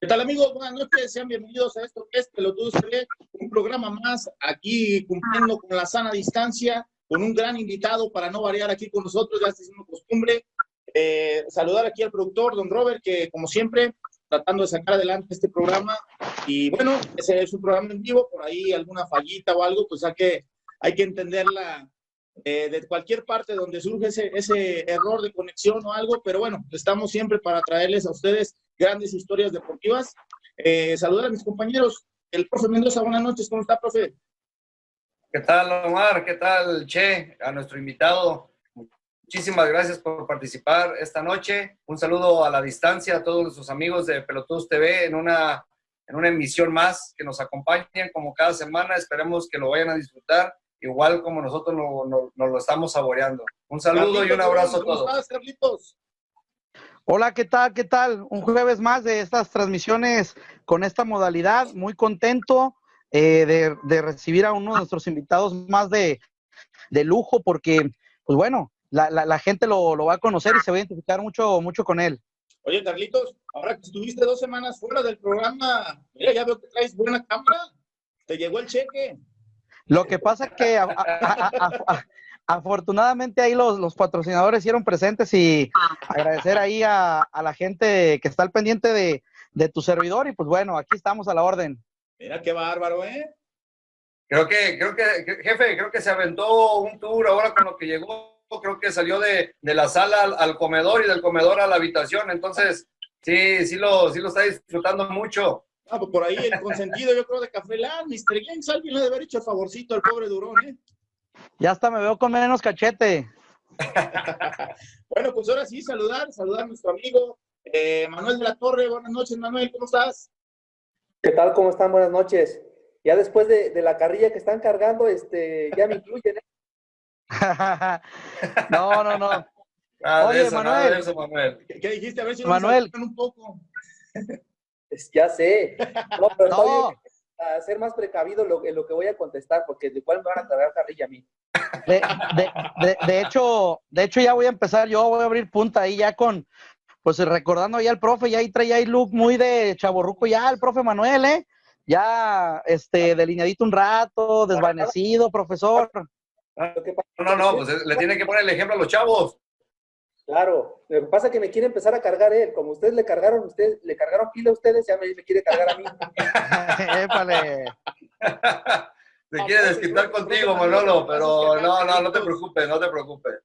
tal, amigos? Buenas noches, sean bienvenidos a esto que es Pelotudos TV, un programa más aquí cumpliendo con la sana distancia, con un gran invitado para no variar aquí con nosotros, ya está siendo costumbre. Saludar aquí al productor, don Robert, que como siempre, tratando de sacar adelante este programa. Y bueno, ese es un programa en vivo, por ahí alguna fallita o algo, pues hay que entenderla de cualquier parte donde surge ese error de conexión o algo, pero bueno, estamos siempre para traerles a ustedes grandes historias deportivas. Saludar a mis compañeros, el profe Mendoza, buenas noches, ¿cómo está, profe? ¿Qué tal, Omar? ¿Qué tal, Che? A nuestro invitado, muchísimas gracias por participar esta noche. Un saludo a la distancia a todos nuestros amigos de Pelotudos TV en una emisión más que nos acompañen como cada semana. Esperemos que lo vayan a disfrutar igual como nosotros nos lo estamos saboreando. Un saludo Carlitos, y un abrazo a ¿cómo todos. estás, Carlitos? Hola, ¿qué tal? ¿Qué tal? Un jueves más de estas transmisiones con esta modalidad. Muy contento de recibir a uno de nuestros invitados más de lujo porque, pues bueno, la gente lo va a conocer y se va a identificar mucho con él. Oye, Carlitos, ahora que estuviste 2 semanas fuera del programa, mira, ya veo que traes buena cámara. ¿Te llegó el cheque? Lo que pasa es que afortunadamente ahí los patrocinadores hicieron presentes y agradecer ahí a la gente que está al pendiente de tu servidor y pues bueno, aquí estamos a la orden. Mira qué bárbaro, ¿eh? Jefe, creo que se aventó un tour ahora con lo que llegó. Creo que salió de la sala al comedor y del comedor a la habitación. Entonces, sí lo está disfrutando mucho. Ah, pues por ahí el consentido, yo creo, de Café Land, Mr. Games, alguien le debe haber hecho el favorcito al pobre Durón, ¿eh? Ya hasta me veo con menos cachete. Bueno, pues ahora sí, saludar a nuestro amigo Manuel de la Torre. Buenas noches, Manuel, ¿cómo estás? ¿Qué tal? ¿Cómo están? Buenas noches. Ya después de la carrilla que están cargando, ya me incluyen, ¿eh? No. Oye, Manuel. Manuel. ¿Qué dijiste? A ver si Manuel. nos un poco. Ya sé. No, pero estoy No. a ser más precavido en lo que voy a contestar, porque de cuál me van a cargar carrilla a mí. De hecho, ya voy a empezar, yo voy a abrir punta ahí ya pues recordando ya al profe, ya ahí trae ahí look muy de chavorruco ya el profe Manuel, ya delineadito un rato, desvanecido, profesor. No, pues le tiene que poner el ejemplo a los chavos. Claro, lo que pasa es que me quiere empezar a cargar él, como ustedes le cargaron pila a ustedes, ya me quiere cargar a mí. Épale. Se quiere desquitar contigo, Manolo, pero no te preocupes.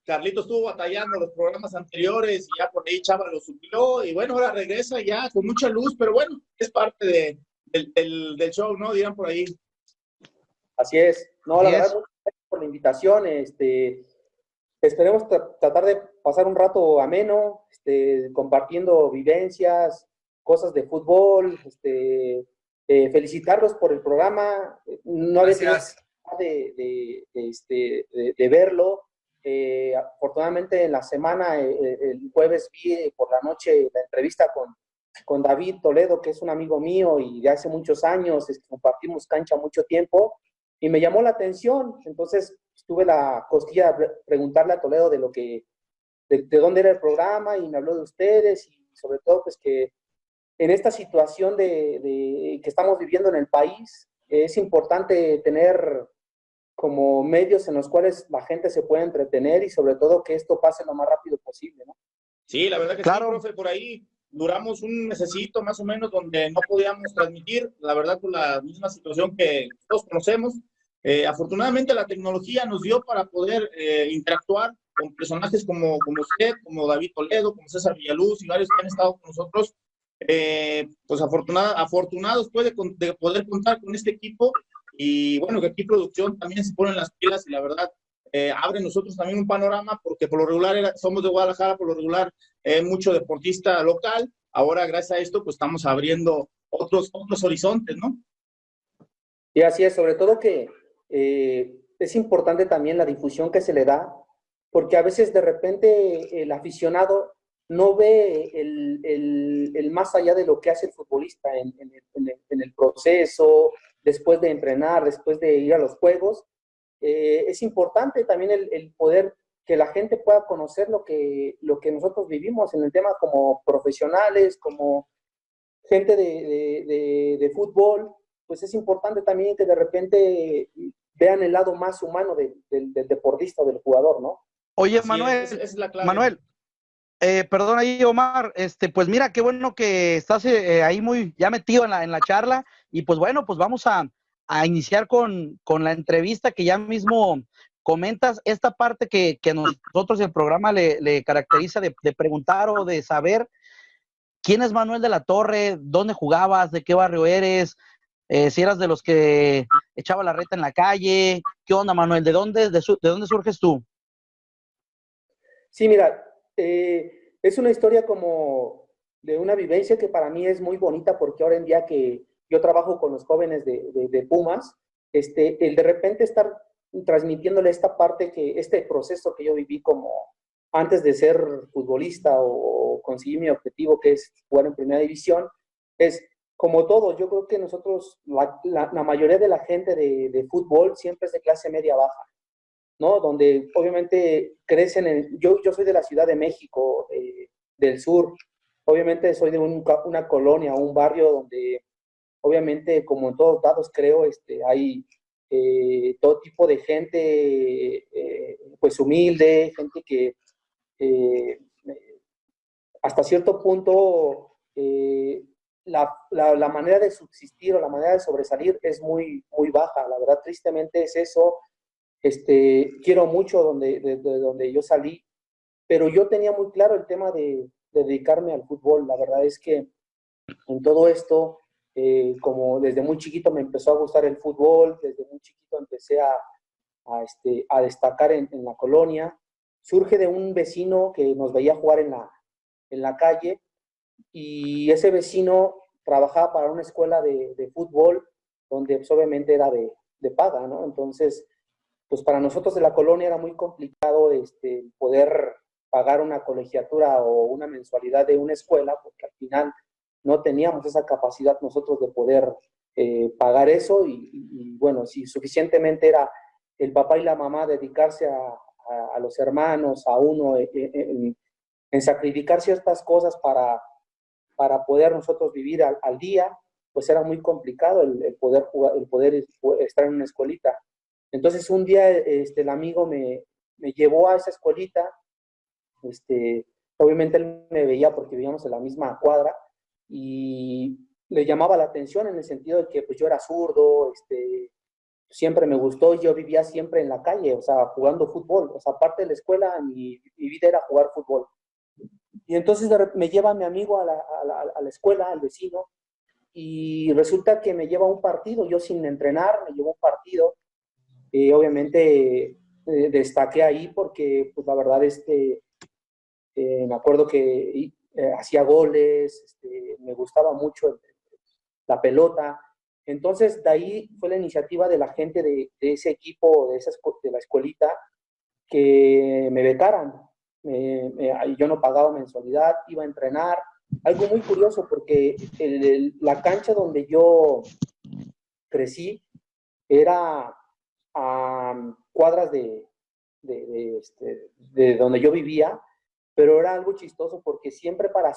Carlitos estuvo batallando los programas anteriores y ya por ahí Chava lo suplió y bueno, ahora regresa ya con mucha luz, pero bueno, es parte del show, ¿no? Dirán por ahí. Así es. No, la verdad, muchas gracias por la invitación. Esperemos tratar de pasar un rato ameno, compartiendo vivencias, cosas de fútbol, felicitarlos por el programa. No había tenido de verlo. Afortunadamente en la semana, el jueves vi por la noche la entrevista con David Toledo, que es un amigo mío y de hace muchos años, compartimos cancha mucho tiempo, y me llamó la atención. Entonces tuve la cosquilla de preguntarle a Toledo de dónde era el programa, y me habló de ustedes, y sobre todo pues que en esta situación que estamos viviendo en el país, es importante tener como medios en los cuales la gente se pueda entretener y sobre todo que esto pase lo más rápido posible, ¿no? Sí, la verdad que claro. Sí, profe, por ahí duramos un mesecito más o menos donde no podíamos transmitir, la verdad por la misma situación que todos conocemos. Afortunadamente la tecnología nos dio para poder interactuar con personajes como usted, como David Toledo, como César Villaluz y varios que han estado con nosotros. Pues afortunados de poder contar con este equipo, y bueno, que aquí producción también se ponen las pilas y la verdad abre nosotros también un panorama, porque por lo regular somos de Guadalajara, por lo regular mucho deportista local. Ahora gracias a esto pues estamos abriendo otros horizontes, ¿no? Y así es, sobre todo que es importante también la difusión que se le da, porque a veces de repente el aficionado no ve el más allá de lo que hace el futbolista en el proceso, después de entrenar, después de ir a los juegos. Es importante también el poder que la gente pueda conocer lo que nosotros vivimos en el tema como profesionales, como gente de fútbol, pues es importante también que de repente vean el lado más humano del deportista o del jugador, ¿no? Oye, Así es la clave. Manuel, perdón ahí, Omar, pues mira, qué bueno que estás ahí muy ya metido en la charla, y pues bueno, pues vamos a iniciar con la entrevista que ya mismo comentas, esta parte que a nosotros el programa le caracteriza de preguntar o de saber quién es Manuel de la Torre, dónde jugabas, de qué barrio eres, si eras de los que echaba la reta en la calle, qué onda, Manuel, de dónde surges tú? Sí, mira, es una historia como de una vivencia que para mí es muy bonita porque ahora en día que yo trabajo con los jóvenes de Pumas, el de repente estar transmitiéndole esta parte, este proceso que yo viví como antes de ser futbolista o conseguir mi objetivo que es jugar en primera división, es como todo, yo creo que nosotros, la mayoría de la gente de fútbol siempre es de clase media baja, ¿no? Donde obviamente crecen yo soy de la Ciudad de México, del sur, obviamente soy de una colonia, un barrio donde obviamente como en todos lados creo, hay todo tipo de gente, pues humilde, gente que eh, hasta cierto punto la manera de subsistir o la manera de sobresalir es muy, muy baja, la verdad tristemente es eso. Quiero mucho de donde yo salí, pero yo tenía muy claro el tema de dedicarme al fútbol. La verdad es que en todo esto, como desde muy chiquito me empezó a gustar el fútbol, desde muy chiquito empecé a destacar en la colonia. Surge de un vecino que nos veía jugar en la calle y ese vecino trabajaba para una escuela de fútbol donde pues, obviamente era de paga, ¿no? Entonces, pues para nosotros de la colonia era muy complicado poder pagar una colegiatura o una mensualidad de una escuela, porque al final no teníamos esa capacidad nosotros de poder pagar eso bueno, si suficientemente era el papá y la mamá dedicarse a los hermanos, a uno, en sacrificar ciertas cosas para poder nosotros vivir al día, pues era muy complicado el poder jugar, el poder estar en una escuelita. Entonces un día el amigo me llevó a esa escuelita, obviamente él me veía porque vivíamos en la misma cuadra y le llamaba la atención en el sentido de que pues yo era zurdo, siempre me gustó y yo vivía siempre en la calle, o sea, jugando fútbol, o sea, aparte de la escuela, mi vida era jugar fútbol. Y entonces me lleva mi amigo a la escuela, al vecino, y resulta que me lleva a un partido, yo sin entrenar, me llevó a un partido, obviamente destaqué ahí porque, pues la verdad, me acuerdo que hacía goles, me gustaba mucho la pelota. Entonces, de ahí fue la iniciativa de la gente de ese equipo, de la escuelita, que me becaran. Yo no pagaba mensualidad, iba a entrenar. Algo muy curioso porque la cancha donde yo crecí era a cuadras de donde yo vivía, pero era algo chistoso porque siempre para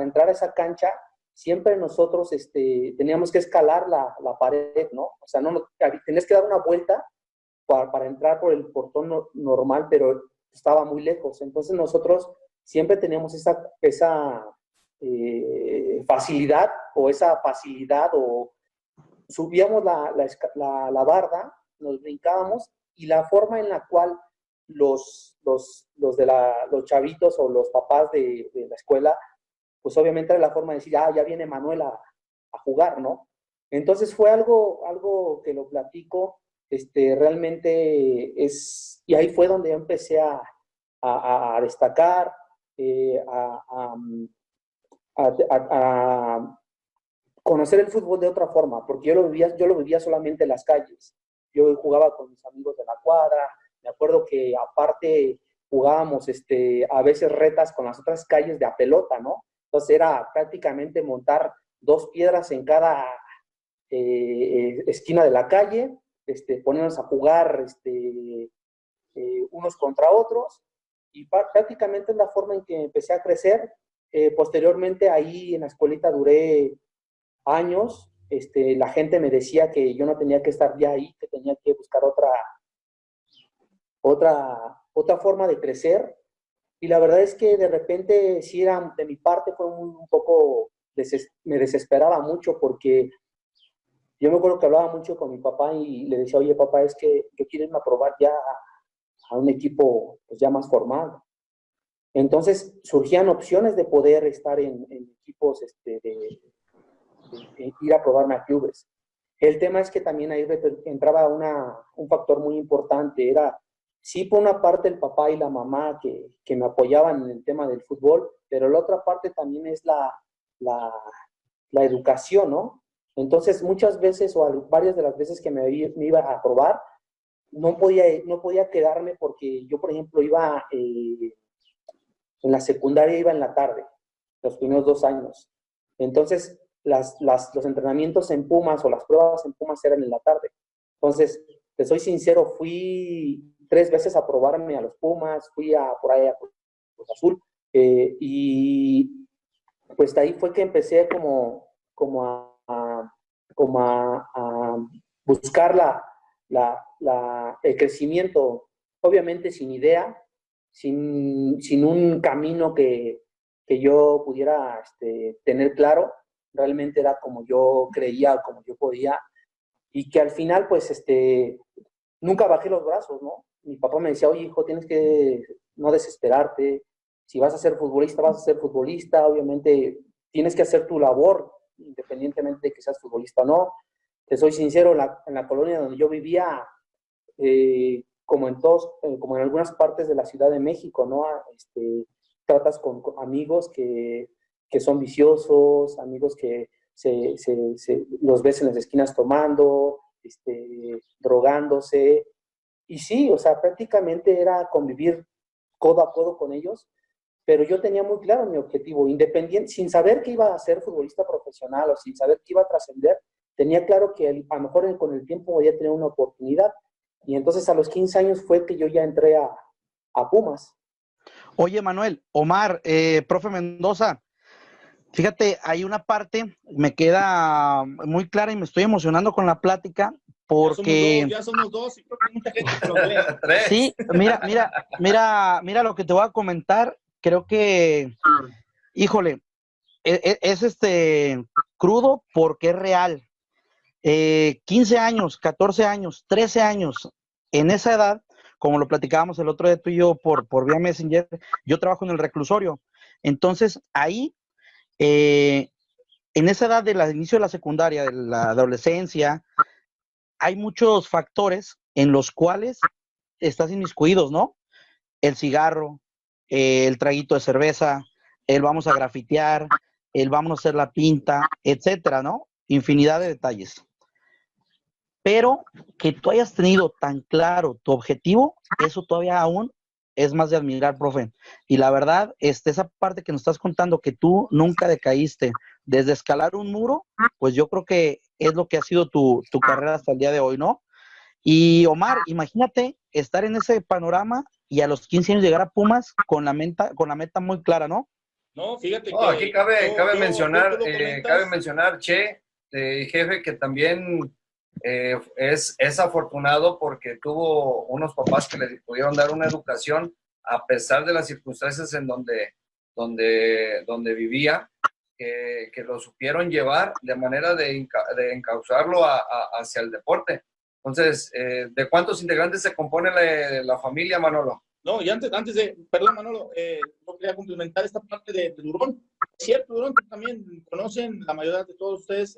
entrar a esa cancha, siempre nosotros teníamos que escalar la pared, ¿no? O sea, tenías que dar una vuelta para entrar por el portón normal, pero estaba muy lejos. Entonces nosotros siempre teníamos esa facilidad o subíamos la barda, nos brincábamos y la forma en la cual los chavitos o los papás de la escuela, pues obviamente era la forma de decir, ya viene Manuel a jugar, ¿no? Entonces fue algo que lo platico, realmente y ahí fue donde yo empecé a destacar, a conocer el fútbol de otra forma, porque yo lo vivía solamente en las calles. Yo jugaba con mis amigos de la cuadra, me acuerdo que aparte jugábamos a veces retas con las otras calles de a pelota, ¿no? Entonces era prácticamente montar 2 piedras en cada esquina de la calle, ponernos a jugar unos contra otros, y prácticamente es la forma en que empecé a crecer. Posteriormente ahí en la escuelita duré años, la gente me decía que yo no tenía que estar ya ahí, que tenía que buscar otra forma de crecer. Y la verdad es que de repente, sí, era, de mi parte fue un poco, me desesperaba mucho porque yo me acuerdo que hablaba mucho con mi papá y le decía, oye papá, es que yo quiero irme a probar ya a un equipo pues, ya más formado. Entonces surgían opciones de poder estar en equipos, de ir a probarme a clubes. El tema es que también ahí entraba un factor muy importante, era sí por una parte el papá y la mamá que me apoyaban en el tema del fútbol, pero la otra parte también es la, la educación, ¿no? Entonces muchas veces o varias de las veces que me iba a probar, no podía quedarme porque yo, por ejemplo, iba en la secundaria, iba en la tarde, los primeros 2 años. Entonces, los entrenamientos en Pumas o las pruebas en Pumas eran en la tarde. Entonces, te soy sincero, fui 3 veces a probarme a los Pumas, fui por ahí a Cruz Azul, y pues de ahí fue que empecé como a buscar el crecimiento, obviamente sin idea, sin un camino que yo pudiera tener claro. Realmente era como yo creía, como yo podía, y que al final, pues, nunca bajé los brazos, ¿no? Mi papá me decía, oye, hijo, tienes que no desesperarte. Si vas a ser futbolista, vas a ser futbolista. Obviamente, tienes que hacer tu labor, independientemente de que seas futbolista o no. Te soy sincero, en la colonia donde yo vivía, como en algunas partes de la Ciudad de México, ¿no? Tratas con amigos que son viciosos, amigos que los ves en las esquinas tomando, drogándose. Y sí, o sea, prácticamente era convivir codo a codo con ellos, pero yo tenía muy claro mi objetivo, independiente, sin saber que iba a ser futbolista profesional o sin saber que iba a trascender, tenía claro que a lo mejor con el tiempo podía tener una oportunidad. Y entonces a los 15 años fue que yo ya entré a Pumas. Oye, Manuel, Omar, profe Mendoza, fíjate, hay una parte, me queda muy clara y me estoy emocionando con la plática porque... Ya somos dos y creo que mucha gente que nos ve. Tres. Sí, mira lo que te voy a comentar, creo que, híjole, es crudo porque es real. 15 años, 14 años, 13 años, en esa edad, como lo platicábamos el otro día tú y yo por vía Messenger, yo trabajo en el reclusorio. Entonces, ahí, en esa edad del inicio de la secundaria, de la adolescencia, hay muchos factores en los cuales estás inmiscuidos, ¿no? El cigarro, el traguito de cerveza, el vamos a grafitear, el vamos a hacer la pinta, etcétera, ¿no? Infinidad de detalles. Pero que tú hayas tenido tan claro tu objetivo, eso todavía aún es más de admirar, profe. Y la verdad, esa parte que nos estás contando, que tú nunca decaíste desde escalar un muro, pues yo creo que es lo que ha sido tu carrera hasta el día de hoy, ¿no? Y Omar, imagínate estar en ese panorama y a los 15 años llegar a Pumas con la meta muy clara, ¿no? No, fíjate No, que aquí cabe mencionar, tú lo comentas. cabe mencionar, Che, jefe, que también es afortunado porque tuvo unos papás que le pudieron dar una educación a pesar de las circunstancias en donde vivía, que lo supieron llevar de manera de encauzarlo hacia el deporte. Entonces, ¿de cuántos integrantes se compone la familia, Manolo? No, y perdón, Manolo, no quería complementar esta parte de Durón. Es cierto, Durón, que también conocen, la mayoría de todos ustedes,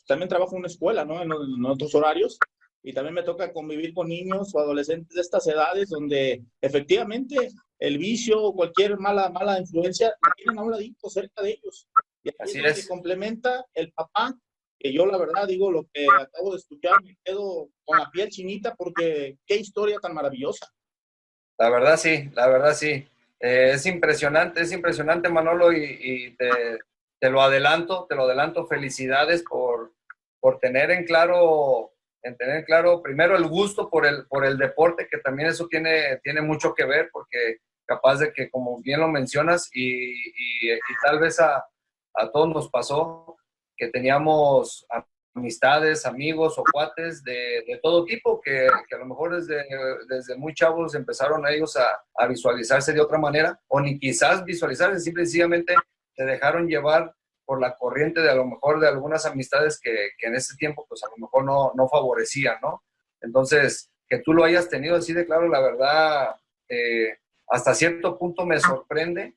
también trabajo en una escuela, ¿no? En otros horarios, y también me toca convivir con niños o adolescentes de estas edades donde efectivamente el vicio o cualquier mala influencia la tienen a un ladito cerca de ellos. Y aquí Así es donde es. complementa el papá, que yo la verdad digo lo que acabo de escuchar, me quedo con la piel chinita porque qué historia tan maravillosa. La verdad sí, la verdad sí. Es impresionante, Manolo, y te lo adelanto, felicidades por tener claro primero el gusto por el deporte, que también eso tiene mucho que ver, porque capaz de que, como bien lo mencionas, y tal vez a todos nos pasó, que teníamos amistades, amigos o cuates de todo tipo, que a lo mejor desde muy chavos empezaron ellos a visualizarse de otra manera, o ni quizás visualizarse, simple y sencillamente se dejaron llevar por la corriente de a lo mejor de algunas amistades que en ese tiempo pues a lo mejor no favorecían, ¿no? Entonces, que tú lo hayas tenido así de claro, la verdad, hasta cierto punto me sorprende,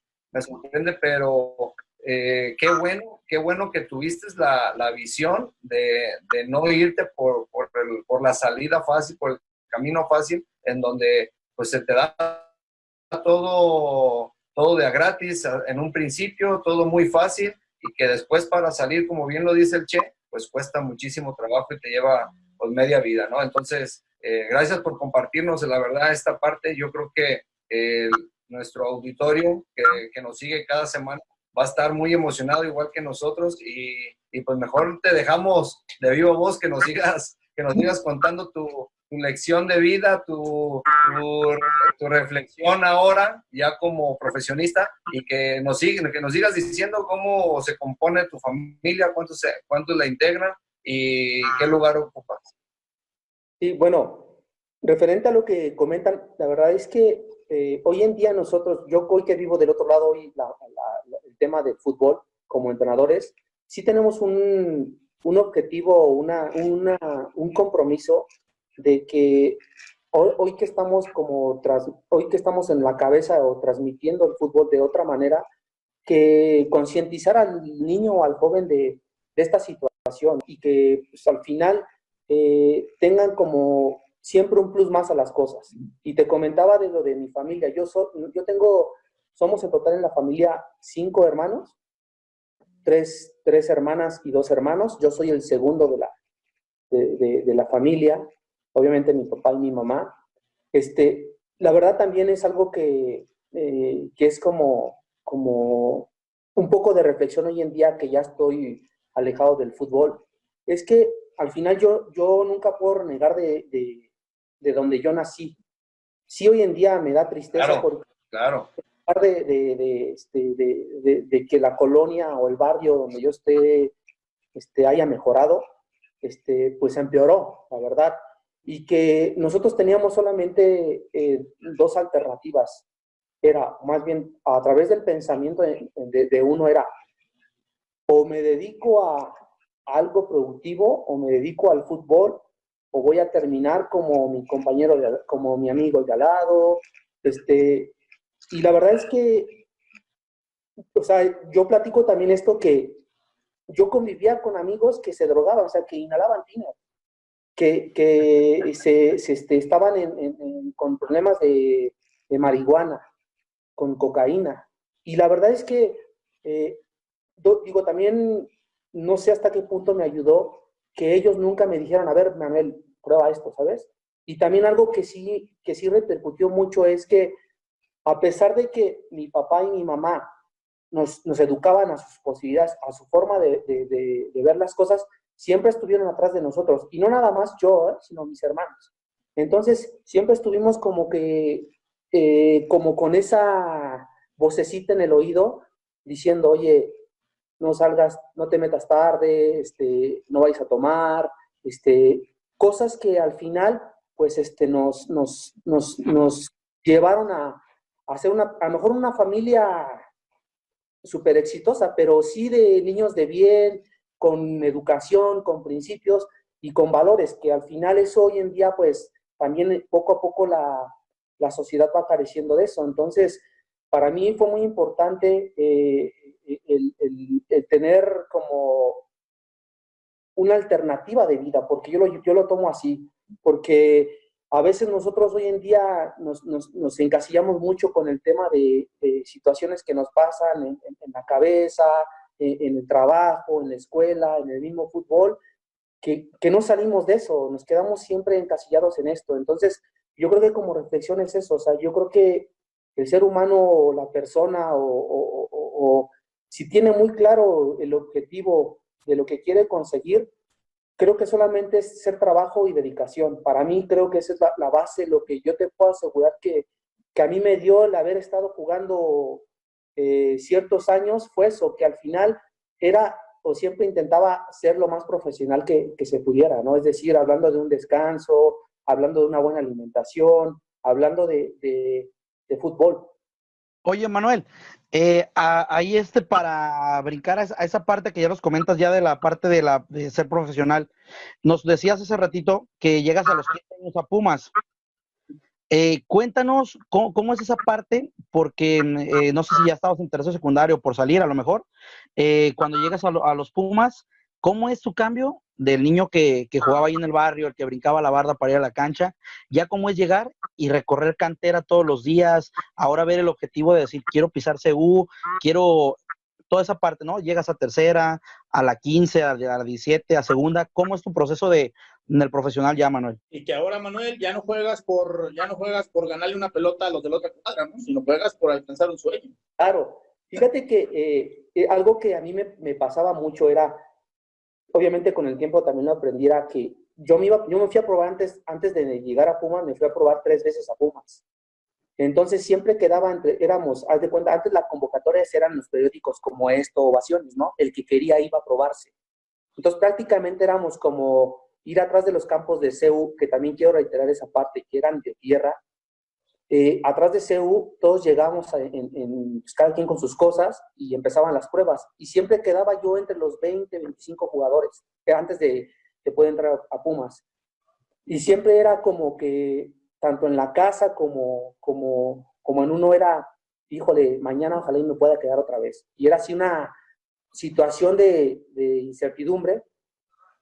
pero qué bueno que tuviste la visión de no irte por la salida fácil, por el camino fácil, en donde pues se te da todo de a gratis en un principio, todo muy fácil, y que después para salir, como bien lo dice el Che, pues cuesta muchísimo trabajo y te lleva pues media vida, ¿no? Entonces, gracias por compartirnos, la verdad, esta parte. Yo creo que nuestro auditorio que nos sigue cada semana va a estar muy emocionado igual que nosotros, y pues mejor te dejamos de viva voz que nos sigas contando tu lección de vida, tu reflexión ahora ya como profesionista, y que nos sigas diciendo cómo se compone tu familia, cuántos la integran y qué lugar ocupas. Sí, bueno, referente a lo que comentan, la verdad es que hoy en día nosotros, yo hoy que vivo del otro lado, hoy el tema del fútbol como entrenadores, sí tenemos un objetivo, un compromiso de que hoy que estamos hoy que estamos en la cabeza o transmitiendo el fútbol de otra manera, que concientizar al niño o al joven de esta situación, y que pues, al final tengan como siempre un plus más a las cosas. Y te comentaba de lo de mi familia. Somos en total en la familia 5 hermanos, 3 hermanas y 2 hermanos. Yo soy el segundo de la familia, obviamente mi papá y mi mamá. La verdad también es algo que es como un poco de reflexión hoy en día, que ya estoy alejado del fútbol. Es que al final yo nunca puedo renegar de donde yo nací. Sí, hoy en día me da tristeza porque de que la colonia o el barrio donde yo esté haya mejorado, pues empeoró, la verdad. Y que nosotros teníamos solamente 2 alternativas. Era, más bien, a través del pensamiento de uno era, o me dedico a algo productivo, o me dedico al fútbol, o voy a terminar como mi compañero, como mi amigo de al lado. Y la verdad es que, o sea, yo platico también esto, que yo convivía con amigos que se drogaban, o sea, que inhalaban tiner, que estaban con problemas de marihuana, con cocaína. Y la verdad es que, digo, también no sé hasta qué punto me ayudó que ellos nunca me dijeran, a ver, Manuel, prueba esto, ¿sabes? Y también algo que sí repercutió mucho es que, a pesar de que mi papá y mi mamá nos educaban a sus posibilidades, a su forma de ver las cosas, siempre estuvieron atrás de nosotros. Y no nada más yo, sino mis hermanos. Entonces, siempre estuvimos como que, como con esa vocecita en el oído, diciendo, oye, no salgas, no te metas tarde, no vayas a tomar, cosas que al final, pues, nos llevaron a hacer a lo mejor una familia súper exitosa, pero sí de niños de bien, con educación, con principios y con valores, que al final eso hoy en día, pues, también poco a poco la sociedad va careciendo de eso. Entonces, para mí fue muy importante el tener como una alternativa de vida, porque yo lo tomo así, porque a veces nosotros hoy en día nos encasillamos mucho con el tema de situaciones que nos pasan en la cabeza, en el trabajo, en la escuela, en el mismo fútbol, que no salimos de eso, nos quedamos siempre encasillados en esto. Entonces, yo creo que como reflexión es eso, o sea, yo creo que el ser humano o la persona o si tiene muy claro el objetivo de lo que quiere conseguir, creo que solamente es ser trabajo y dedicación. Para mí creo que esa es la base, lo que yo te puedo asegurar que a mí me dio el haber estado jugando ciertos años, fue eso, que al final era o siempre intentaba ser lo más profesional que se pudiera, ¿no? Es decir, hablando de un descanso, hablando de una buena alimentación, hablando de fútbol. Oye, Manuel, ahí para brincar a esa parte que ya nos comentas ya de la parte de ser profesional, nos decías hace ratito que llegas a los 15 años a Pumas. Cuéntanos cómo es esa parte, porque no sé si ya estabas en tercero secundario por salir, a lo mejor. Cuando llegas a los Pumas, ¿cómo es tu cambio del niño que jugaba ahí en el barrio, el que brincaba la barda para ir a la cancha? Ya cómo es llegar y recorrer cantera todos los días, ahora ver el objetivo de decir, quiero pisar CU, quiero toda esa parte, ¿no? Llegas a tercera, a la 15, a la 17, a segunda. ¿Cómo es tu proceso en el profesional ya, Manuel? Y que ahora, Manuel, ya no juegas por ganarle una pelota a los de la otra cuadra, ¿no? Sino juegas por alcanzar un sueño. Claro, fíjate que algo que a mí me pasaba mucho era, obviamente con el tiempo también lo aprendí, era que yo me fui a probar antes de llegar a Pumas, me fui a probar 3 veces a Pumas. Entonces siempre quedaba haz de cuenta, antes las convocatorias eran los periódicos como esto, Ovaciones, ¿no? El que quería iba a probarse. Entonces prácticamente éramos como ir atrás de los campos de CEU, que también quiero reiterar esa parte, que eran de tierra. Atrás de CEU todos llegamos pues, cada quien con sus cosas y empezaban las pruebas. Y siempre quedaba yo entre los 20, 25 jugadores, que antes de poder entrar a Pumas. Y siempre era como que tanto en la casa como en uno era, híjole, mañana ojalá y me pueda quedar otra vez. Y era así una situación de incertidumbre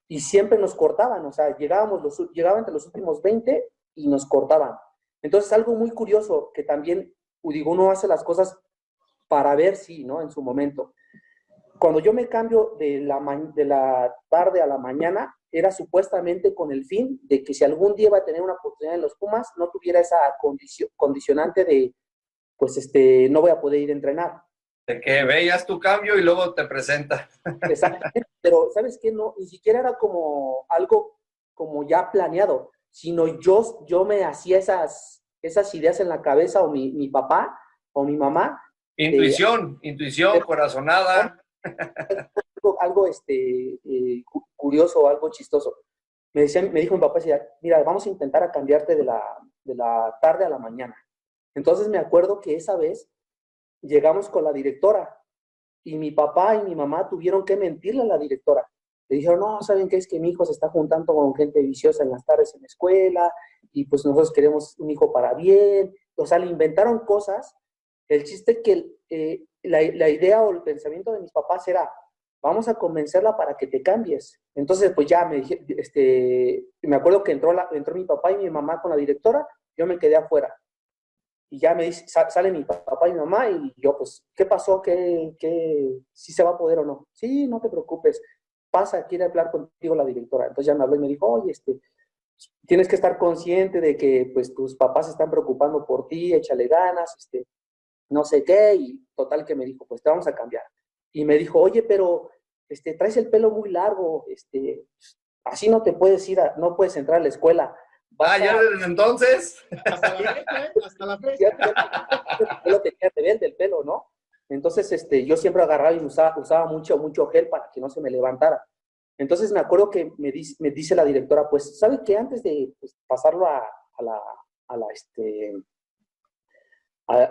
y siempre nos cortaban, o sea, llegaban entre los últimos 20 y nos cortaban. Entonces, algo muy curioso que también, digo, uno hace las cosas para ver si, ¿no? En su momento. Cuando yo me cambio de la tarde a la mañana, era supuestamente con el fin de que si algún día iba a tener una oportunidad en los Pumas, no tuviera esa condicionante de, pues, no voy a poder ir a entrenar. De que veías tu cambio y luego te presenta. Exactamente, pero ¿sabes qué? No, ni siquiera era como algo como ya planeado, sino yo me hacía esas ideas en la cabeza, o mi papá o mi mamá. Intuición, corazonada. Algo curioso, algo chistoso. Me dijo mi papá, decía, mira, vamos a intentar a cambiarte de la tarde a la mañana. Entonces me acuerdo que esa vez llegamos con la directora y mi papá y mi mamá tuvieron que mentirle a la directora. Le dijeron, no, ¿saben qué? Es que mi hijo se está juntando con gente viciosa en las tardes en la escuela y pues nosotros queremos un hijo para bien. O sea, le inventaron cosas. El chiste que la idea o el pensamiento de mis papás era, vamos a convencerla para que te cambies. Entonces, pues ya me acuerdo que entró mi papá y mi mamá con la directora, yo me quedé afuera. Y ya me dice, sale mi papá y mi mamá, y yo, pues, ¿qué pasó? ¿Sí se va a poder o no? Sí, no te preocupes, pasa, quiere hablar contigo la directora. Entonces ya me habló y me dijo, oye, tienes que estar consciente de que, pues, tus papás se están preocupando por ti, échale ganas, no sé qué, y total que me dijo, pues, te vamos a cambiar. Y me dijo, oye, pero, traes el pelo muy largo, así no te puedes no puedes entrar a la escuela. Ya desde entonces. Hasta la fecha. Yo lo tenía rebelde el pelo, ¿no? Entonces, yo siempre agarraba y usaba mucho gel para que no se me levantara. Entonces, me acuerdo que me dice la directora, pues, ¿sabe qué? Antes de pasarlo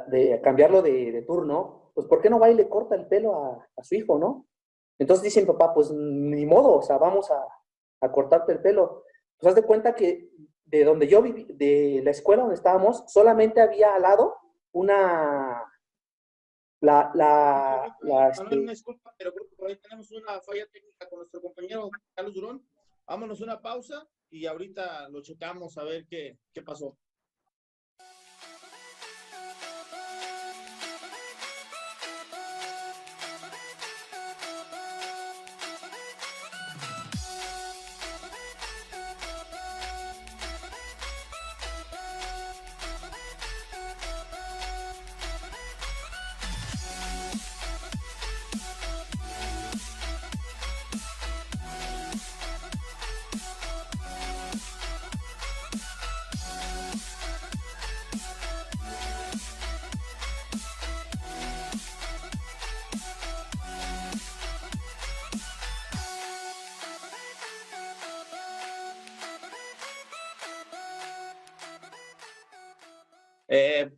de cambiarlo de turno, pues, ¿por qué no va y le corta el pelo a su hijo, no? Entonces dice mi papá, pues, ni modo, o sea, vamos a cortarte el pelo. Pues, haz de cuenta que de donde yo viví, de la escuela donde estábamos, solamente había al lado una... Manuel, una disculpa, pero creo que por ahí tenemos una falla técnica con nuestro compañero Carlos Durón. Vámonos una pausa y ahorita lo checamos a ver qué pasó.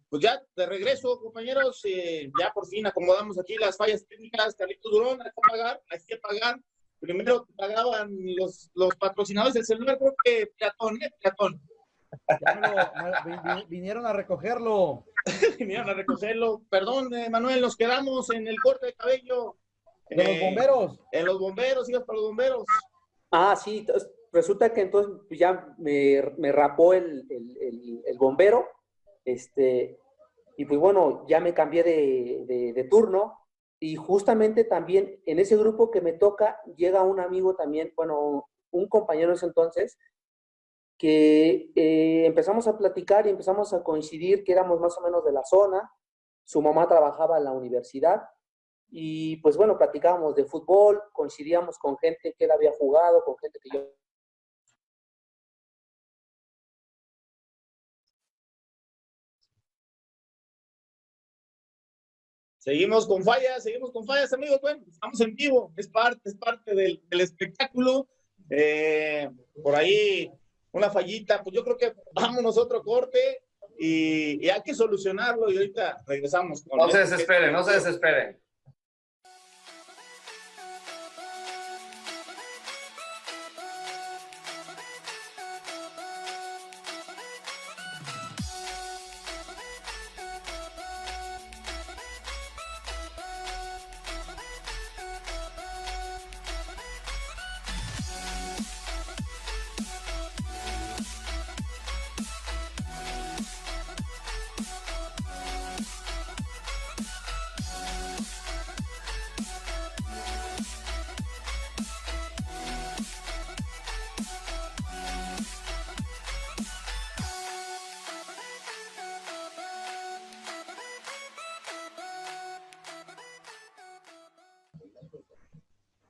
Pues ya de regreso, compañeros, ya por fin acomodamos aquí las fallas técnicas. Carlitos Durón, hay que pagar. Primero pagaban los patrocinadores del celular, creo que Platón. Vinieron a recogerlo. Vinieron a recogerlo. Perdón, Manuel, nos quedamos en el corte de cabello. De los bomberos. En los bomberos, ibas para los bomberos. Ah, sí, entonces, resulta que entonces ya me rapó el bombero, y pues bueno, ya me cambié de turno, y justamente también en ese grupo que me toca llega un amigo también, bueno, un compañero en ese entonces, que empezamos a platicar y empezamos a coincidir que éramos más o menos de la zona. Su mamá trabajaba en la universidad y pues bueno, platicábamos de fútbol, coincidíamos con gente que él había jugado, con gente que yo... Seguimos con fallas, amigos. Bueno, estamos en vivo, es parte del espectáculo. Por ahí una fallita, pues yo creo que vámonos a otro corte y hay que solucionarlo y ahorita regresamos. No se desespere, no se desespere.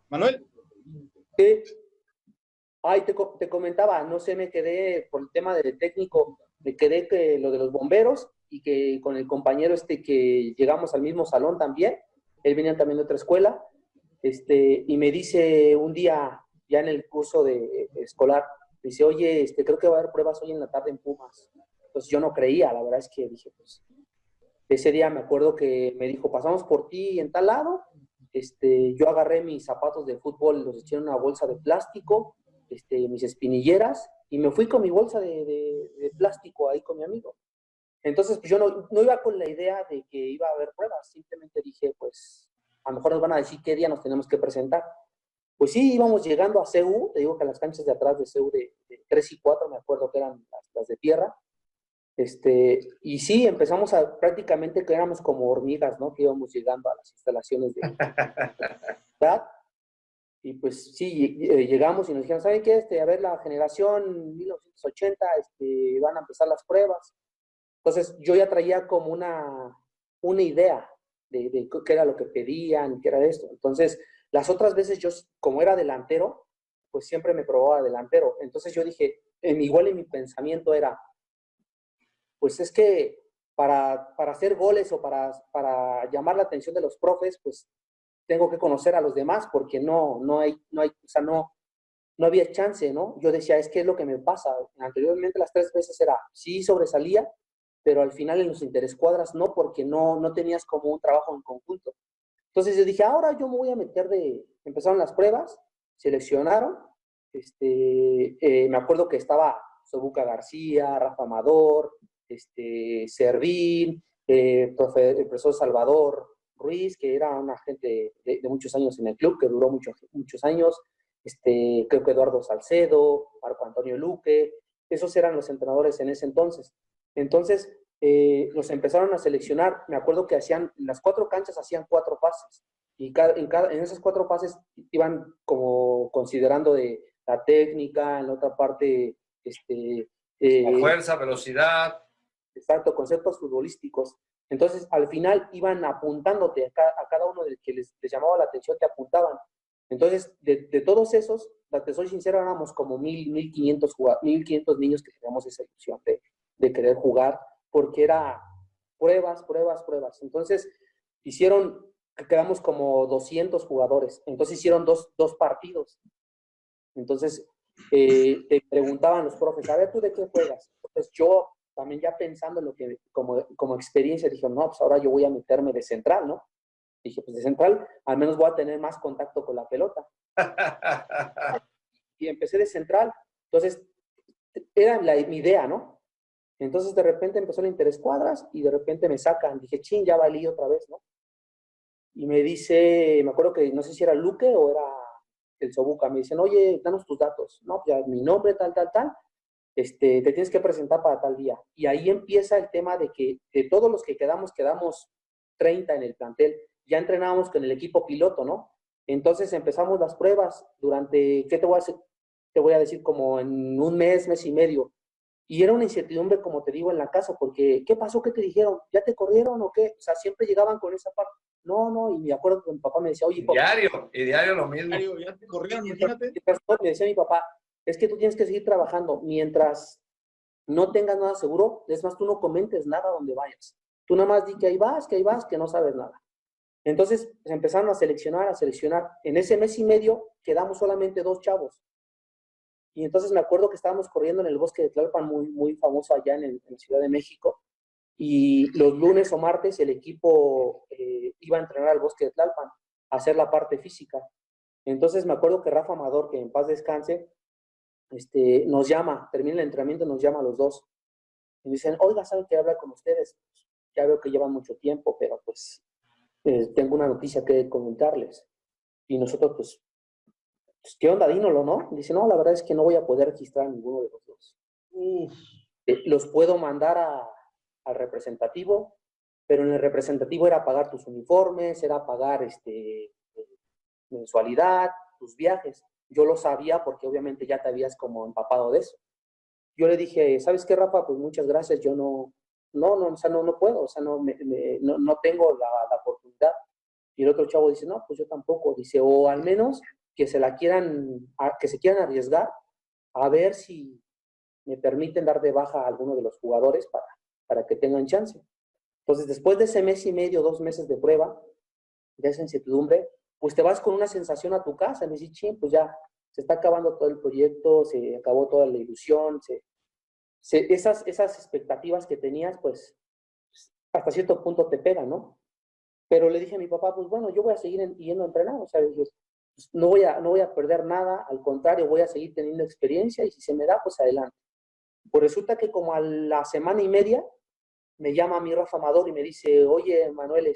Manuel. Ay, te comentaba, no sé, me quedé por el tema del técnico, me quedé que lo de los bomberos y que con el compañero que llegamos al mismo salón también, él venía también de otra escuela, y me dice un día, ya en el curso escolar, me dice, oye, creo que va a haber pruebas hoy en la tarde en Pumas. Pues yo no creía, la verdad es que dije, pues, ese día me acuerdo que me dijo, pasamos por ti en tal lado, yo agarré mis zapatos de fútbol, los eché en una bolsa de plástico, mis espinilleras, y me fui con mi bolsa de plástico ahí con mi amigo. Entonces, pues yo no iba con la idea de que iba a haber pruebas, simplemente dije, pues, a lo mejor nos van a decir qué día nos tenemos que presentar. Pues sí, íbamos llegando a CU, te digo que las canchas de atrás de CU de 3 y 4, me acuerdo que eran las de tierra, y sí, empezamos prácticamente que éramos como hormigas, ¿no? Que íbamos llegando a las instalaciones de ciudad. Y pues sí, llegamos y nos dijeron, ¿saben qué? A ver, la generación 1980, van a empezar las pruebas. Entonces yo ya traía como una idea de qué era lo que pedían, qué era esto. Entonces, las otras veces yo, como era delantero, pues siempre me probaba delantero. Entonces yo dije, igual en mi pensamiento era, pues es que para hacer goles o para llamar la atención de los profes, pues tengo que conocer a los demás porque no había chance, ¿no? Yo decía, es que es lo que me pasa. Anteriormente las 3 veces era, sí sobresalía, pero al final en los interescuadras no, porque no tenías como un trabajo en conjunto. Entonces yo dije, ahora yo me voy a meter empezaron las pruebas, seleccionaron, me acuerdo que estaba Sobuca García, Rafa Amador, Servín, el profesor Salvador Ruiz, que era un agente de muchos años en el club, que duró muchos años, creo que Eduardo Salcedo, Marco Antonio Luque, esos eran los entrenadores en ese entonces. Entonces, los empezaron a seleccionar, me acuerdo que en las 4 canchas hacían 4 pases, y en esas 4 pases iban como considerando de la técnica, en la otra parte, la fuerza, velocidad. Exacto, conceptos futbolísticos. Entonces, al final iban apuntándote a cada uno del que les llamaba la atención, te apuntaban. Entonces, de todos esos, te soy sincero, éramos como 1,500 niños que teníamos esa ilusión de querer jugar, porque era pruebas. Entonces, quedamos como 200 jugadores. Entonces, hicieron dos partidos. Entonces, te preguntaban los profes, a ver, ¿tú de qué juegas? Entonces, yo también ya pensando en lo que, como experiencia, dije, no, pues ahora yo voy a meterme de central, ¿no? Dije, pues de central, al menos voy a tener más contacto con la pelota. Y empecé de central. Entonces, era mi idea, ¿no? Entonces, de repente empezó el interescuadras y de repente me sacan. Dije, chin, ya valí otra vez, ¿no? Y me dice, me acuerdo que no sé si era Luque o era el Sobuca, me dicen, oye, danos tus datos. No, ya mi nombre, tal, tal, tal. Te tienes que presentar para tal día. Y ahí empieza el tema de que de todos los que quedamos 30 en el plantel. Ya entrenábamos con el equipo piloto, ¿no? Entonces empezamos las pruebas durante, ¿qué te voy a hacer? Te voy a decir como en un mes, mes y medio. Y era una incertidumbre, como te digo, en la casa, porque ¿qué pasó? ¿Qué te dijeron? ¿Ya te corrieron o qué? O sea, siempre llegaban con esa parte. No, no, y me acuerdo que mi papá me decía, oye, papá, Y diario lo mismo. Ya te corrieron, imagínate. me decía mi papá, es que tú tienes que seguir trabajando mientras no tengas nada seguro, es más, tú no comentes nada donde vayas. Tú nada más di que ahí vas, que no sabes nada. Entonces pues, empezaron a seleccionar. En ese mes y medio quedamos solamente 2 chavos. Y entonces me acuerdo que estábamos corriendo en el bosque de Tlalpan, muy, muy famoso allá en la Ciudad de México. Y los lunes o martes el equipo iba a entrenar al bosque de Tlalpan, a hacer la parte física. Entonces me acuerdo que Rafa Amador, que en paz descanse, nos llama, termina el entrenamiento, nos llama a los dos. Y dicen, oiga, ¿saben qué hablar con ustedes? Ya veo que llevan mucho tiempo, pero pues tengo una noticia que comentarles. Y nosotros, pues ¿qué onda? Dínoslo, ¿no? Dice, no, la verdad es que no voy a poder registrar a ninguno de los dos. Los puedo mandar al representativo, pero en el representativo era pagar tus uniformes, era pagar mensualidad, tus viajes. Yo lo sabía porque obviamente ya te habías como empapado de eso. Yo le dije, ¿sabes qué, Rafa? Pues muchas gracias, yo no, o sea, no puedo, o sea, no tengo la oportunidad. Y el otro chavo dice, no, pues yo tampoco. Dice, o al menos que que se quieran arriesgar a ver si me permiten dar de baja a alguno de los jugadores para que tengan chance. Entonces, después de ese mes y medio, 2 meses de prueba, de esa incertidumbre, pues te vas con una sensación a tu casa, y dices, ching, pues ya se está acabando todo el proyecto, se acabó toda la ilusión, esas expectativas que tenías, pues hasta cierto punto te pegan, ¿no? Pero le dije a mi papá, pues bueno, yo voy a seguir yendo a entrenar, o sea, pues, no voy a perder nada, al contrario, voy a seguir teniendo experiencia y si se me da, pues adelante. Pues resulta que como a la semana y media me llama mi Rafa Amador y me dice, oye, Manuel,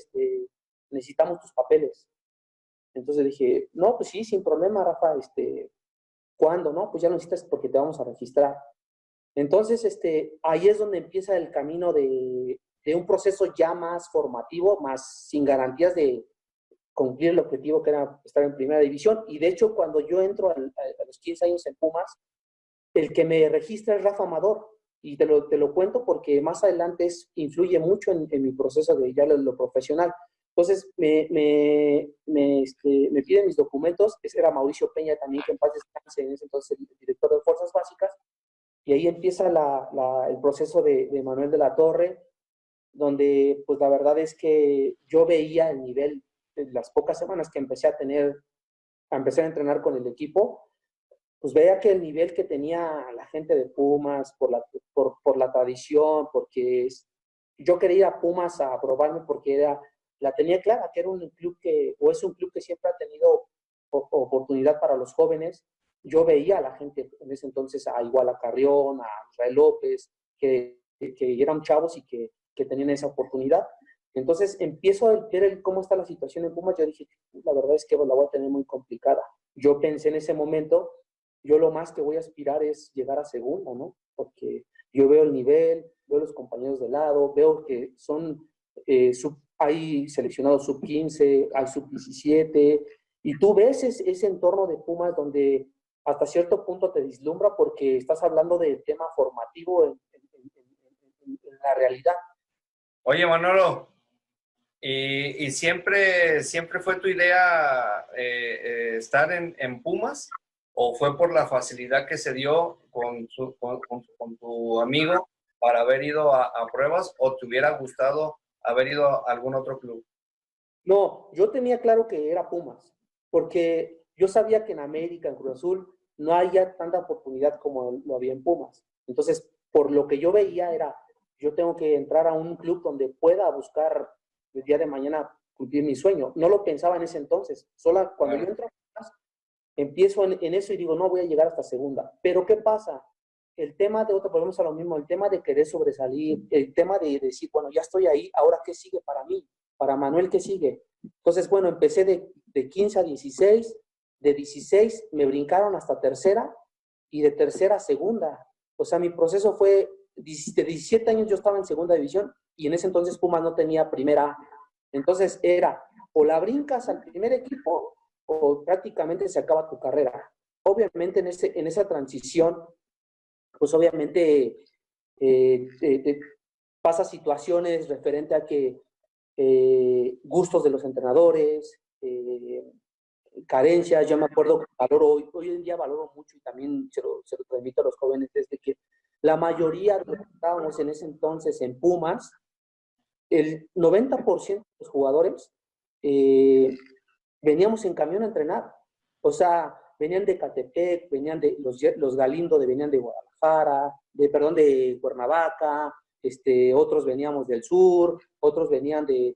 necesitamos tus papeles. Entonces dije, no, pues sí, sin problema, Rafa, ¿cuándo? No, pues ya lo necesitas porque te vamos a registrar. Entonces, ahí es donde empieza el camino de un proceso ya más formativo, más sin garantías de cumplir el objetivo que era estar en primera división. Y de hecho, cuando yo entro a los 15 años en Pumas, el que me registra es Rafa Amador. Y te lo cuento porque más adelante influye mucho en mi proceso de ya lo profesional. Entonces, me piden mis documentos. Era Mauricio Peña también, que en paz descanse, en ese entonces el director de Fuerzas Básicas. Y ahí empieza el proceso de Manuel de la Torre, donde pues la verdad es que yo veía el nivel de las pocas semanas que empecé a entrenar con el equipo, pues veía que el nivel que tenía la gente de Pumas por la tradición, porque yo quería ir a Pumas a probarme porque la tenía clara, que era un club es un club que siempre ha tenido oportunidad para los jóvenes. Yo veía a la gente en ese entonces, igual a Carrión, a Israel López, que eran chavos y que tenían esa oportunidad. Entonces empiezo a ver cómo está la situación en Pumas. Yo dije, la verdad es que la voy a tener muy complicada. Yo pensé en ese momento, yo lo más que voy a aspirar es llegar a segunda, ¿no? Porque yo veo el nivel, veo los compañeros de lado, veo que hay seleccionados sub-15, hay sub-17, y tú ves ese entorno de Pumas donde hasta cierto punto te vislumbra porque estás hablando del tema formativo en la realidad. Oye, Manolo, ¿y siempre fue tu idea estar en Pumas? ¿O fue por la facilidad que se dio con tu amigo para haber ido a pruebas? ¿O te hubiera gustado haber ido a algún otro club? No, yo tenía claro que era Pumas, porque yo sabía que en América, en Cruz Azul, no había tanta oportunidad como lo había en Pumas. Entonces, por lo que yo veía era, yo tengo que entrar a un club donde pueda buscar el día de mañana cumplir mi sueño. No lo pensaba en ese entonces. Solo cuando yo entro, empiezo en eso y digo, no voy a llegar hasta segunda. Pero ¿qué pasa? El tema de otra, volvemos a lo mismo, el tema de querer sobresalir, el tema de decir, bueno, ya estoy ahí, ahora ¿qué sigue para mí? Para Manuel, ¿qué sigue? Entonces, bueno, empecé de 15 a 16, de 16 me brincaron hasta tercera y de tercera a segunda. O sea, mi proceso fue, de 17 años yo estaba en segunda división y en ese entonces Pumas no tenía primera A. Entonces era, o la brincas al primer equipo o prácticamente se acaba tu carrera. Obviamente en esa transición, pues obviamente pasa situaciones referente a que gustos de los entrenadores, carencias. Yo me acuerdo, hoy en día valoro mucho y también se lo transmito a los jóvenes, desde que la mayoría de los que estábamos en ese entonces en Pumas, el 90% de los jugadores veníamos en camión a entrenar. O sea, venían de Catepec, venían de los Galindo, venían de Guadalajara, de Cuernavaca, otros veníamos del sur, otros venían de...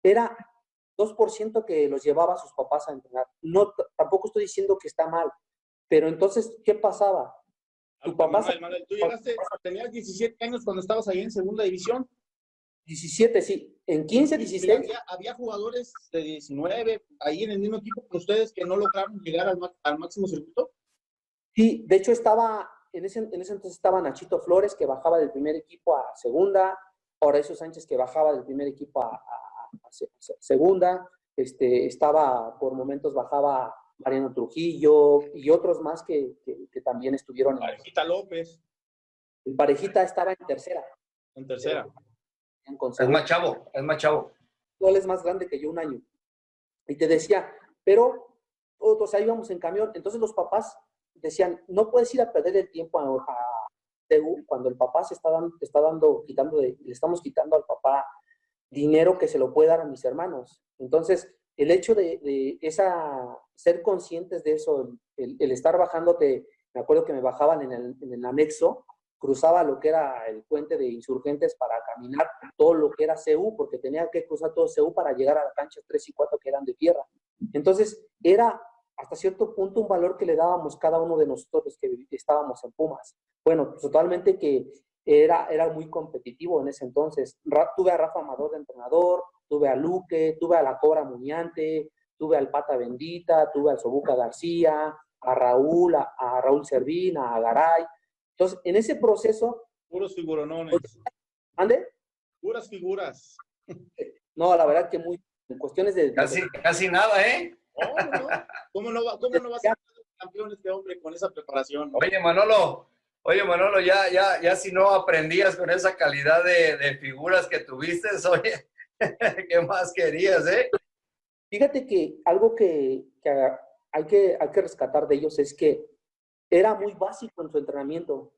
Era 2% que los llevaba a sus papás a entrenar. No, tampoco estoy diciendo que está mal, pero entonces, ¿qué pasaba? Tu papá... Manuel, tú llegaste, tenías 17 años cuando estabas ahí en segunda división. 17, sí. En 15, 16. Había jugadores de 19 ahí en el mismo equipo que ustedes que no lograron llegar al máximo circuito. Sí, de hecho en ese entonces estaba Nachito Flores, que bajaba del primer equipo a segunda, Horacio Sánchez, que bajaba del primer equipo a segunda, estaba, por momentos bajaba Mariano Trujillo y otros más que también estuvieron. Parejita López. El Parejita estaba en tercera. En tercera. Es más chavo, es más chavo. Él es más grande que yo un año. Y te decía, pero todos ahí íbamos en camión. Entonces los papás decían, no puedes ir a perder el tiempo a TU cuando el papá le estamos quitando al papá dinero que se lo puede dar a mis hermanos. Entonces, el hecho de ser conscientes de eso, el estar bajándote, me acuerdo que me bajaban en el anexo, cruzaba lo que era el puente de Insurgentes para caminar todo lo que era CU, porque tenía que cruzar todo CU para llegar a las canchas 3 y 4 que eran de tierra. Entonces, era hasta cierto punto un valor que le dábamos cada uno de nosotros que estábamos en Pumas. Bueno, totalmente que era muy competitivo en ese entonces. Tuve a Rafa Amador de entrenador, tuve a Luque, tuve a la Cobra Muñante, tuve al Pata Bendita, tuve al Sobuca García, a Raúl Servín, a Garay. Entonces, en ese proceso... Puros figuronones. ¿Ande? Puras figuras. No, la verdad que en cuestiones de... Casi nada, ¿eh? No. ¿Cómo no va a ser campeón este hombre con esa preparación? Oye, Manolo, ya si no aprendías con esa calidad de figuras que tuviste, oye, ¿qué más querías, eh? Fíjate que algo que hay que rescatar de ellos es que era muy básico en su entrenamiento.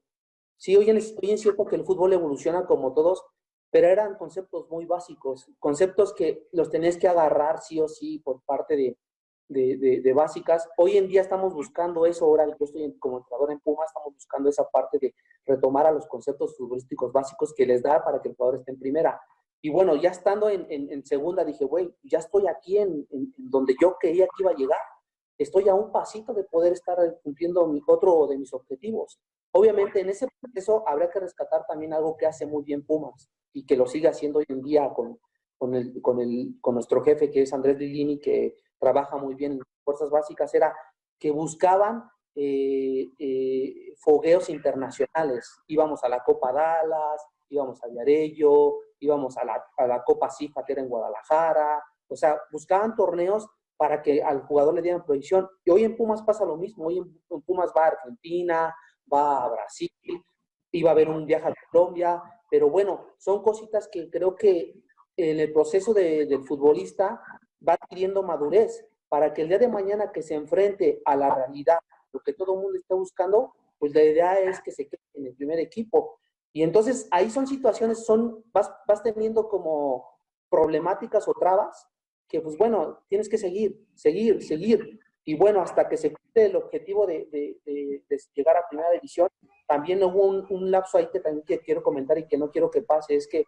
Sí, hoy en cierto que el fútbol evoluciona como todos, pero eran conceptos muy básicos, conceptos que los tenés que agarrar sí o sí por parte de básicas. Hoy en día estamos buscando eso, ahora yo estoy como entrenador en Pumas, estamos buscando esa parte de retomar a los conceptos futbolísticos básicos que les da para que el jugador esté en primera. Y bueno, ya estando en segunda dije, güey, ya estoy aquí en donde yo creía que iba a llegar. Estoy a un pasito de poder estar cumpliendo otro de mis objetivos. Obviamente, en ese proceso habría que rescatar también algo que hace muy bien Pumas y que lo sigue haciendo hoy en día con nuestro jefe, que es Andrés Lilini, que trabaja muy bien en fuerzas básicas, era que buscaban fogueos internacionales. Íbamos a la Copa Dallas, íbamos a Viarello, íbamos a la Copa CIFA, que era en Guadalajara. O sea, buscaban torneos para que al jugador le dieran proyección. Y hoy en Pumas pasa lo mismo. Hoy en Pumas va a Argentina, va a Brasil, iba a haber un viaje a Colombia, pero bueno, son cositas que creo que en el proceso del futbolista va adquiriendo madurez para que el día de mañana que se enfrente a la realidad, lo que todo el mundo está buscando, pues la idea es que se quede en el primer equipo. Y entonces ahí son situaciones, vas teniendo como problemáticas o trabas que pues bueno, tienes que seguir. Y bueno, hasta que se el objetivo de llegar a primera división, también hubo un lapso ahí que también quiero comentar y que no quiero que pase, es que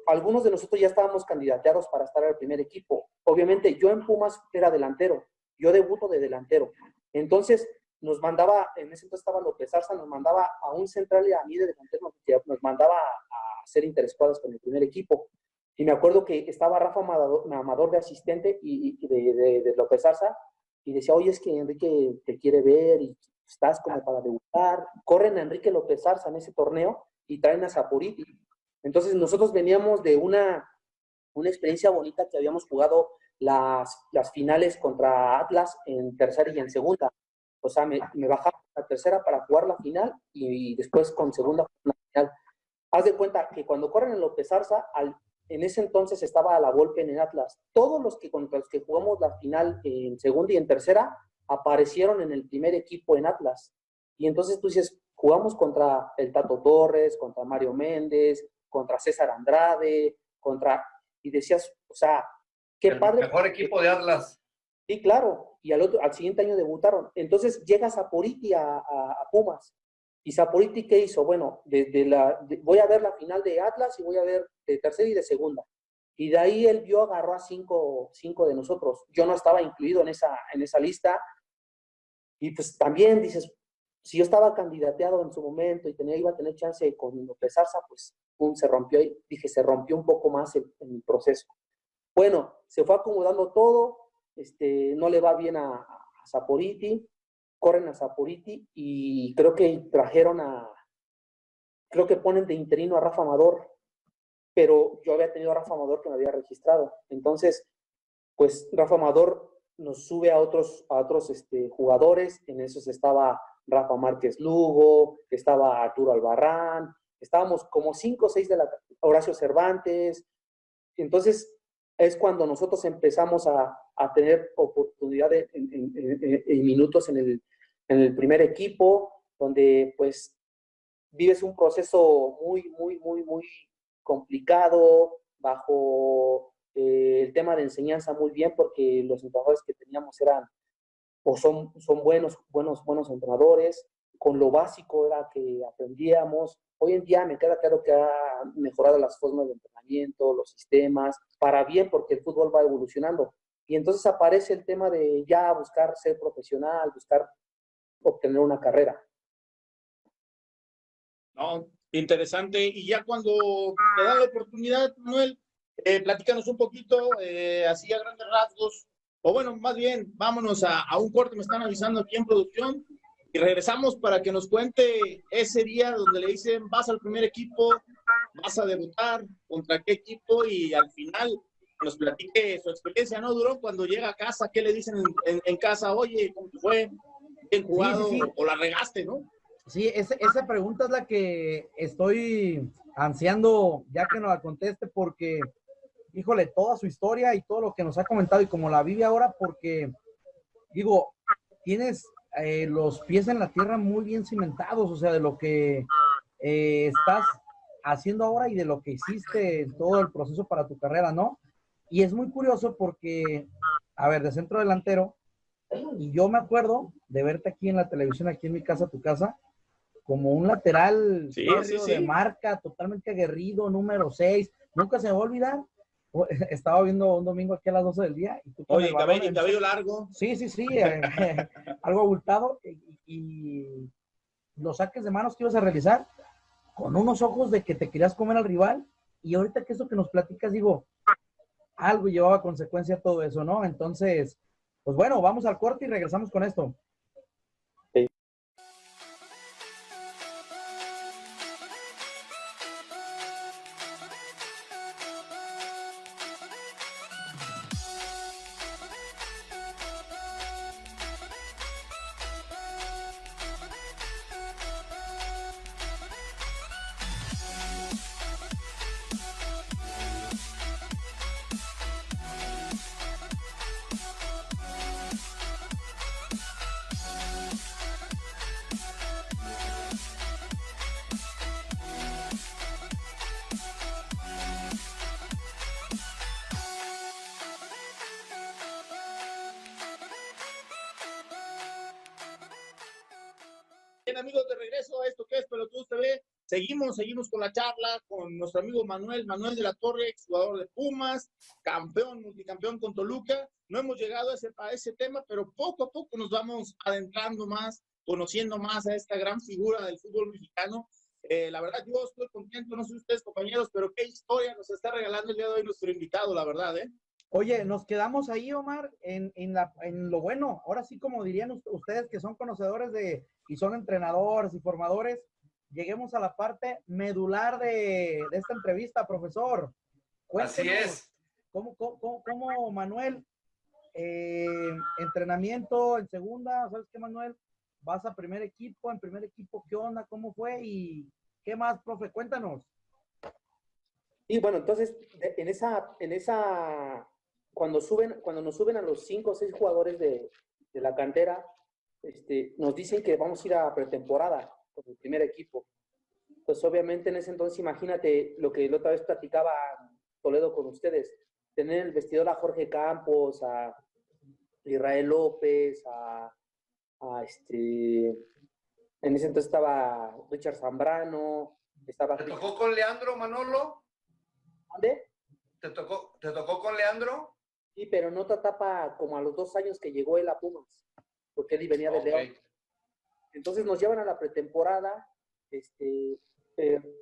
algunos de nosotros ya estábamos candidateados para estar en el primer equipo. Obviamente, yo en Pumas era delantero, yo debuto de delantero. Entonces, nos mandaba, en ese entonces estaba López Arza, nos mandaba a un central y a mí de delantero, nos mandaba a hacer interescuadras con el primer equipo. Y me acuerdo que estaba Rafa Amador de asistente y de López Arza, y decía, oye, es que Enrique te quiere ver y estás como para debutar. Corren a Enrique López Arza en ese torneo y traen a Saporiti. Entonces nosotros veníamos de una experiencia bonita que habíamos jugado las finales contra Atlas en tercera y en segunda. O sea, me bajaba a tercera para jugar la final y después con segunda la final. Haz de cuenta que cuando corren en López Arza, en ese entonces estaba a la Volpe en Atlas. Todos los que contra los que jugamos la final en segunda y en tercera aparecieron en el primer equipo en Atlas. Y entonces tú dices, jugamos contra el Tato Torres, contra Mario Méndez, contra César Andrade, y decías, o sea, qué padre. El mejor equipo de Atlas. Sí, claro, y al siguiente año debutaron. Entonces llega Saporiti a Pumas. ¿Y Saporiti qué hizo? Bueno, voy a ver la final de Atlas y voy a ver de tercera y de segunda. Y de ahí él agarró a cinco de nosotros. Yo no estaba incluido en esa lista. Y pues también dices, si yo estaba candidateado en su momento y iba a tener chance con López Arza, pues se rompió ahí. Dije, se rompió un poco más el proceso. Bueno, se fue acomodando todo. No le va bien a Saporiti, corren a Saporiti y creo que creo que ponen de interino a Rafa Amador, pero yo había tenido a Rafa Amador que me había registrado. Entonces, pues Rafa Amador nos sube a otros jugadores. En esos estaba Rafa Márquez Lugo, estaba Arturo Albarrán, estábamos como 5 o 6 de Horacio Cervantes. Entonces, es cuando nosotros empezamos a tener oportunidades en minutos en el primer equipo, donde pues vives un proceso muy, muy, muy, muy complicado, bajo el tema de enseñanza muy bien, porque los entrenadores que teníamos son buenos entrenadores. Con lo básico era que aprendíamos. Hoy en día me queda claro que ha mejorado las formas de entrenamiento, los sistemas, para bien, porque el fútbol va evolucionando. Y entonces aparece el tema de ya buscar ser profesional, buscar obtener una carrera. No, interesante. Y ya cuando te dan la oportunidad, Manuel, platícanos un poquito, así a grandes rasgos, o bueno, más bien, vámonos a un corte, me están avisando aquí en producción, y regresamos para que nos cuente ese día donde le dicen, vas al primer equipo, vas a debutar, contra qué equipo, y al final nos platique su experiencia, ¿no? Duró cuando llega a casa, ¿qué le dicen en casa? Oye, ¿cómo te fue? ¿Bien jugado? Sí. O la regaste, ¿no? Sí, esa pregunta es la que estoy ansiando ya que nos la conteste, porque, híjole, toda su historia y todo lo que nos ha comentado y como la vive ahora, porque, digo, tienes los pies en la tierra muy bien cimentados, o sea, de lo que estás haciendo ahora y de lo que hiciste en todo el proceso para tu carrera, ¿no? Y es muy curioso porque, a ver, de centro delantero, y yo me acuerdo de verte aquí en la televisión, aquí en mi casa, tu casa, como un lateral sí. de marca, totalmente aguerrido, número 6. Nunca se me va a olvidar. Estaba viendo un domingo aquí a las 12 del día. Y tú oye, cabello largo. Sí, algo abultado. Y los saques de manos que ibas a realizar con unos ojos de que te querías comer al rival. Y ahorita que eso que nos platicas, digo, algo llevaba a consecuencia todo eso, ¿no? Entonces, pues bueno, vamos al corte y regresamos con esto. amigos, de regreso a esto que es Pelotudos TV. Seguimos con la charla con nuestro amigo Manuel de la Torre, exjugador de Pumas, campeón, multicampeón con Toluca. No hemos llegado a ese tema, pero poco a poco nos vamos adentrando más, conociendo más a esta gran figura del fútbol mexicano. La verdad, yo estoy contento, no sé ustedes, compañeros, pero qué historia nos está regalando el día de hoy nuestro invitado, la verdad, ¿eh? Oye, nos quedamos ahí, Omar, en lo bueno. Ahora sí, como dirían ustedes que son conocedores y son entrenadores y formadores, lleguemos a la parte medular de esta entrevista, profesor. Cuéntenos, así es. ¿Cómo Manuel, entrenamiento en segunda? ¿Sabes qué, Manuel? Vas a primer equipo, en primer equipo, ¿qué onda? ¿Cómo fue? ¿Y qué más, profe? Cuéntanos. Y bueno, entonces, cuando nos suben a los 5 o 6 jugadores de la cantera, nos dicen que vamos a ir a pretemporada con el primer equipo. Pues obviamente en ese entonces, imagínate lo que la otra vez platicaba Toledo con ustedes, tener en el vestidor a Jorge Campos, a Israel López, en ese entonces estaba Richard Zambrano, estaba... ¿Te tocó con Leandro, Manolo? ¿Dónde? ¿Te tocó con Leandro? Sí, pero en otra etapa, como a los 2 años que llegó él a Pumas, porque él venía de León. Entonces nos llevan a la pretemporada.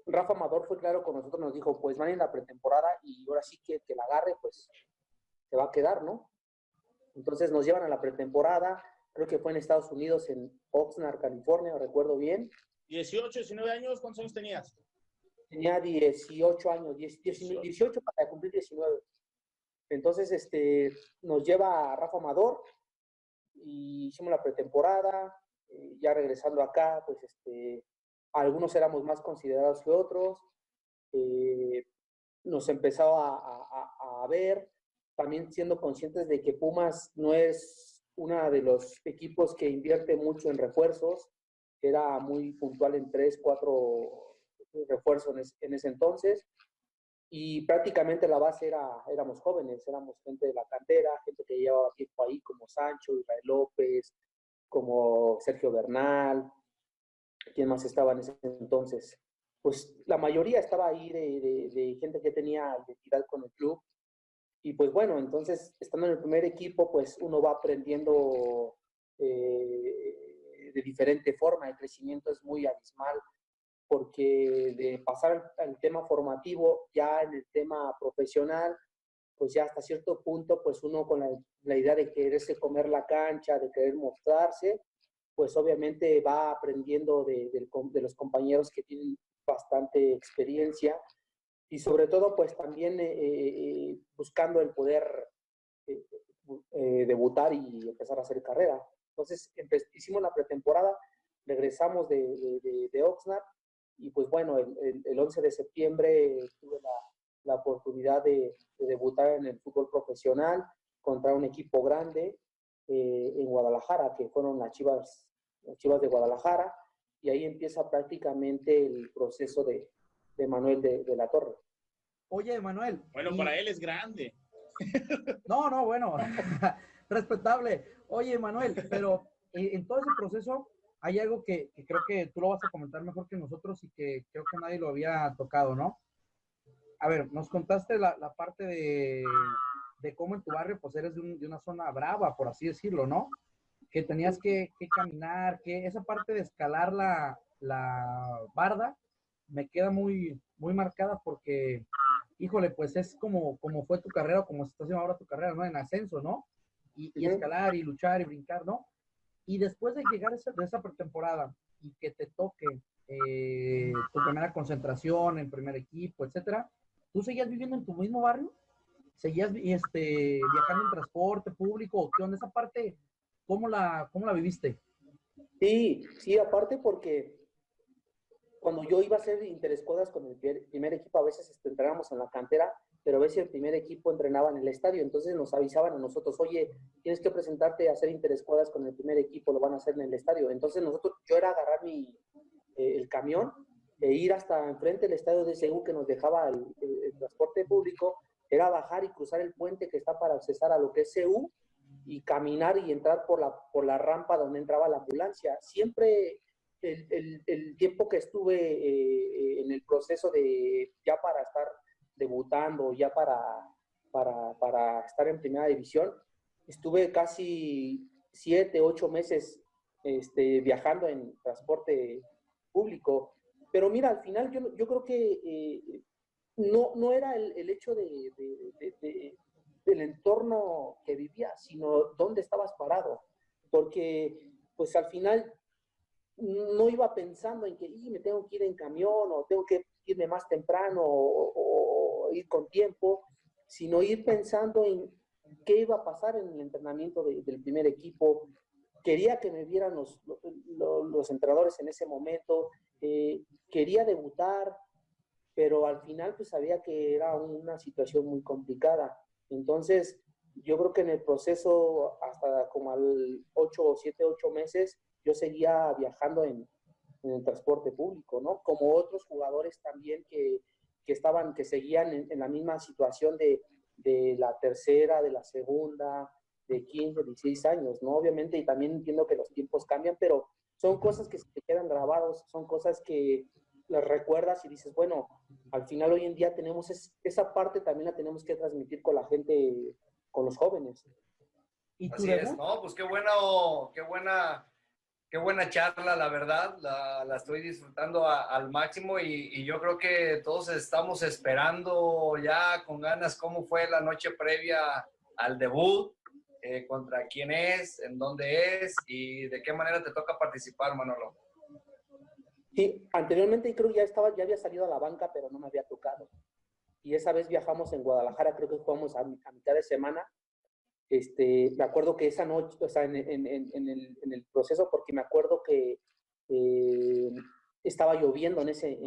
Rafa Amador fue claro con nosotros, nos dijo, pues van en la pretemporada y ahora sí que la agarre, pues se va a quedar, ¿no? Entonces nos llevan a la pretemporada, creo que fue en Estados Unidos, en Oxnard, California, recuerdo bien. 18, 19 años, ¿cuántos años tenías? Tenía 18 años, 18 para cumplir 19. Entonces, nos lleva a Rafa Amador y hicimos la pretemporada. Ya regresando acá, pues algunos éramos más considerados que otros. Nos empezaba a ver, también siendo conscientes de que Pumas no es uno de los equipos que invierte mucho en refuerzos. Era muy puntual en 3, 4 refuerzos en ese entonces. Y prácticamente la base éramos jóvenes, éramos gente de la cantera, gente que llevaba tiempo ahí, como Sancho, Israel López, como Sergio Bernal. ¿Quién más estaba en ese entonces? Pues la mayoría estaba ahí de gente que tenía identidad con el club. Y pues bueno, entonces estando en el primer equipo, pues uno va aprendiendo de diferente forma. El crecimiento es muy abismal, porque de pasar al tema formativo, ya en el tema profesional, pues ya hasta cierto punto, pues uno con la idea de quererse comer la cancha, de querer mostrarse, pues obviamente va aprendiendo de los compañeros que tienen bastante experiencia y sobre todo pues también buscando el poder debutar y empezar a hacer carrera. Entonces hicimos la pretemporada, regresamos de Oxnard y pues bueno, el 11 de septiembre tuve la oportunidad de debutar en el fútbol profesional contra un equipo grande en Guadalajara, que fueron las Chivas de Guadalajara, y ahí empieza prácticamente el proceso de Manuel de la Torre. Oye, Manuel. Bueno, para él es grande. No, bueno, respetable. Oye, Manuel, pero en todo ese proceso hay algo que creo que tú lo vas a comentar mejor que nosotros y que creo que nadie lo había tocado, ¿no? A ver, nos contaste la parte de cómo en tu barrio pues eres de una zona brava, por así decirlo, ¿no? Que tenías que caminar, que esa parte de escalar la barda me queda muy, muy marcada porque, híjole, pues es como fue tu carrera, como se está haciendo ahora tu carrera, ¿no? En ascenso, ¿no? Y escalar y luchar y brincar, ¿no? Y después de llegar de esa pretemporada y que te toque tu primera concentración en primer equipo, etcétera, ¿tú seguías viviendo en tu mismo barrio? ¿Seguías viajando en transporte público? ¿Qué onda? Esa parte, ¿cómo la viviste? Sí, aparte porque cuando yo iba a hacer interescuadras con el primer equipo, a veces entrenábamos en la cantera, pero a veces el primer equipo entrenaba en el estadio, entonces nos avisaban a nosotros, oye, tienes que presentarte a hacer interescuadras con el primer equipo, lo van a hacer en el estadio. Entonces yo era agarrar el camión e ir hasta enfrente del estadio de CU que nos dejaba el transporte público, era bajar y cruzar el puente que está para accesar a lo que es CU y caminar y entrar por la rampa donde entraba la ambulancia. Siempre el tiempo que estuve en el proceso de ya para estar debutando, ya para estar en primera división, estuve casi 7, 8 meses viajando en transporte público. Pero mira, al final yo creo que no era el hecho del entorno que vivía, sino dónde estabas parado. Porque pues al final no iba pensando en que me tengo que ir en camión o tengo que irme más temprano o ir con tiempo, sino ir pensando en qué iba a pasar en el entrenamiento del primer equipo. Quería que me vieran los entrenadores en ese momento, quería debutar, pero al final pues sabía que era una situación muy complicada. Entonces, yo creo que en el proceso, hasta como al 8 meses, yo seguía viajando en el transporte público, ¿no? Como otros jugadores también que seguían en la misma situación de la tercera, de la segunda, de 15, 16 años, ¿no? Obviamente, y también entiendo que los tiempos cambian, pero son cosas que se te quedan grabados, son cosas que las recuerdas y dices, bueno, al final hoy en día tenemos esa parte también la tenemos que transmitir con la gente, con los jóvenes. ¿Y tu Así es, debut? ¿no? Pues qué buena charla, la verdad. La estoy disfrutando al máximo y yo creo que todos estamos esperando ya con ganas cómo fue la noche previa al debut, contra quién es, en dónde es y de qué manera te toca participar, Manolo. Sí, anteriormente creo que ya había salido a la banca, pero no me había tocado. Y esa vez viajamos en Guadalajara, creo que jugamos a mitad de semana. Me acuerdo que esa noche, o sea, en el proceso, porque me acuerdo que eh, estaba lloviendo en ese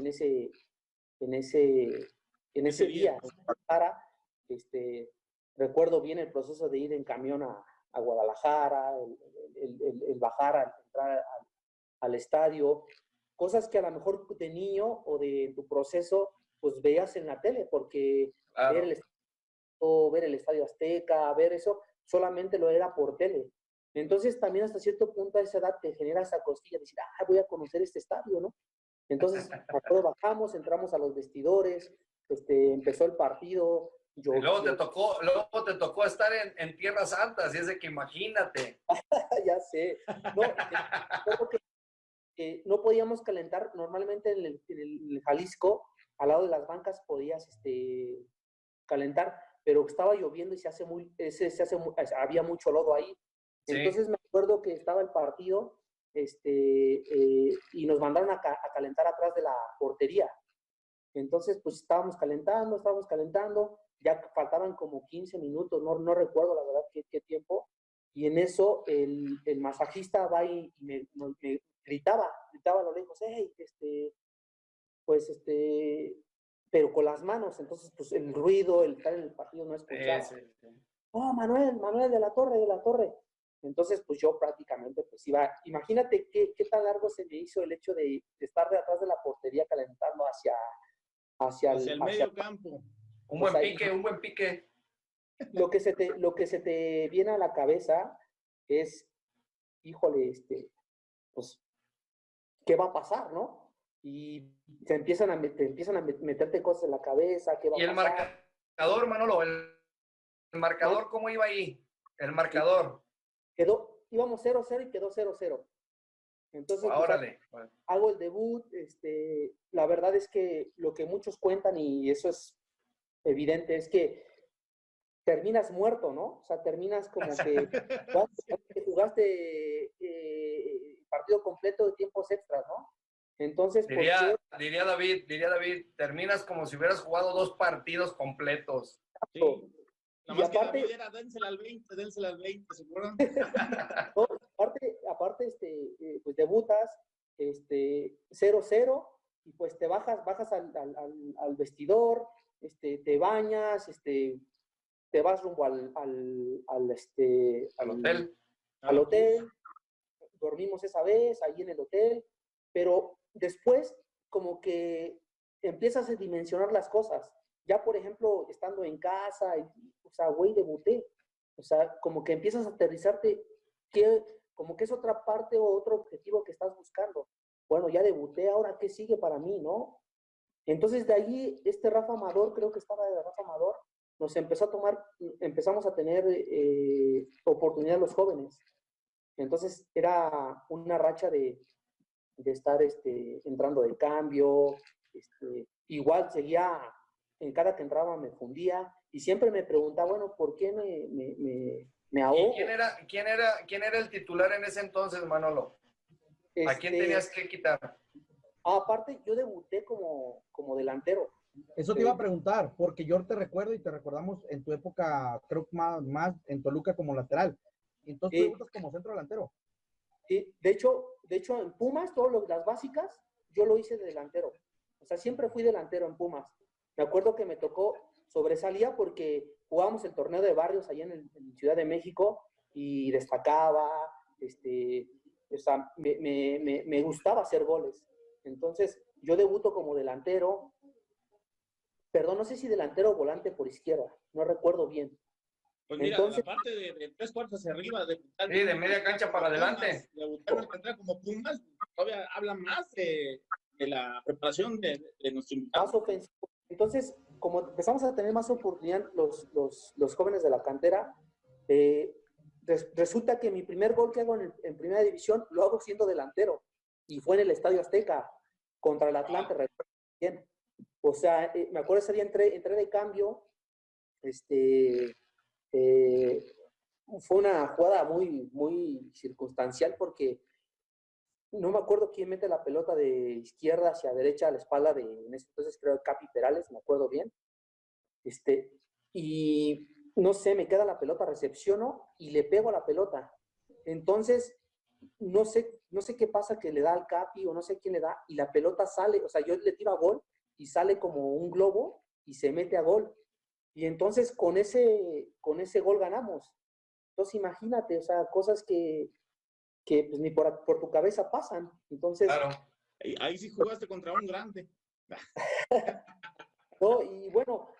día en Guadalajara. Recuerdo bien el proceso de ir en camión a Guadalajara, el bajar, al entrar al estadio, cosas que a lo mejor de niño o de tu proceso, pues veías en la tele, porque Claro. ver el Estadio Azteca, ver eso, solamente lo era por tele. Entonces también hasta cierto punto a esa edad te genera esa costilla de decir, voy a conocer este estadio, ¿no? Entonces, bajamos, entramos a los vestidores, empezó el partido. Y luego te tocó estar en Tierras Altas, y es de que imagínate. Ya sé. No, no podíamos calentar. Normalmente en el Jalisco, al lado de las bancas, podías calentar, pero estaba lloviendo y había mucho lodo ahí. Sí. Entonces me acuerdo que estaba el partido y nos mandaron a calentar atrás de la portería. Entonces, pues estábamos calentando, ya faltaban como 15 minutos, no recuerdo la verdad qué tiempo, y en eso el masajista va y me gritaba a lo lejos, hey, pues pero con las manos, entonces pues el ruido, el estar en el partido no escuchaba. Sí. Oh, Manuel de la Torre. Entonces, pues yo prácticamente pues iba, imagínate qué tan largo se me hizo el hecho de estar de atrás de la portería calentando hacia el medio campo. Un pues buen pique. Lo que se te viene a la cabeza es, híjole, pues, ¿qué va a pasar, no? Y te empiezan a meterte cosas en la cabeza, ¿qué va Y a el pasar? marcador, Manolo, el marcador, ¿cómo iba ahí? El marcador. Íbamos 0-0 y quedó 0-0. Entonces, pues Órale. hago el debut. La verdad es que lo que muchos cuentan, y eso es evidente, es que terminas muerto, ¿no? O sea, terminas como que jugaste partido completo de tiempos extras, ¿no? Entonces, diría David, terminas como si hubieras jugado 2 partidos completos. Sí. Nada más aparte, que David era dénsela al 20, ¿se acuerdan? No, aparte pues debutas 0-0 y pues te bajas al vestidor, te bañas, te vas rumbo al hotel. Al hotel, dormimos esa vez ahí en el hotel, pero después como que empiezas a dimensionar las cosas. Ya, por ejemplo, estando en casa, o sea, güey, debuté. O sea, como que empiezas a aterrizarte como que es otra parte o otro objetivo que estás buscando. bueno, ya debuté, ahora ¿qué sigue para mí, no? Entonces de allí, Rafa Amador, creo que estaba de Rafa Amador, nos empezó a tomar, empezamos a tener oportunidad los jóvenes. Entonces era una racha de estar entrando de cambio, igual seguía, en cada que entraba me fundía, y siempre me preguntaba, bueno, ¿por qué me ahogo? ¿Y quién era el titular en ese entonces, Manolo? ¿A quién tenías que quitar? Aparte, yo debuté como delantero. Eso te iba a preguntar, porque yo te recuerdo y te recordamos en tu época, creo que más en Toluca como lateral. Entonces tú debutas como centro delantero. Sí, de hecho en Pumas, las básicas, yo lo hice de delantero. O sea, siempre fui delantero en Pumas. Me acuerdo que me tocó, sobresalía porque jugábamos el torneo de barrios allá en Ciudad de México y destacaba, o sea, me gustaba hacer goles. Entonces, yo debuto como delantero, perdón, no sé si delantero o volante por izquierda, no recuerdo bien. Pues mira, entonces, la parte de 3 cuartos hacia arriba, de media cancha para adelante. Debutar en la como Pumas, todavía habla más de la preparación de nuestro invitado. Más ofensivo. Entonces, como empezamos a tener más oportunidad los jóvenes de la cantera, resulta que mi primer gol que hago en primera división lo hago siendo delantero, y fue en el Estadio Azteca contra el Atlante. Bien. O sea, me acuerdo ese día entré de cambio, fue una jugada muy, muy circunstancial porque no me acuerdo quién mete la pelota de izquierda hacia derecha a la espalda en ese entonces creo Capi Perales, me acuerdo bien. Y no sé, me queda la pelota, recepciono y le pego a la pelota. Entonces, no sé qué pasa que le da al Capi o no sé quién le da y la pelota sale, o sea, yo le tiro a gol y sale como un globo y se mete a gol. Y entonces con ese gol ganamos. Entonces imagínate, o sea, cosas que pues ni por tu cabeza pasan. Entonces, claro. Ahí sí jugaste contra un grande. No, y bueno,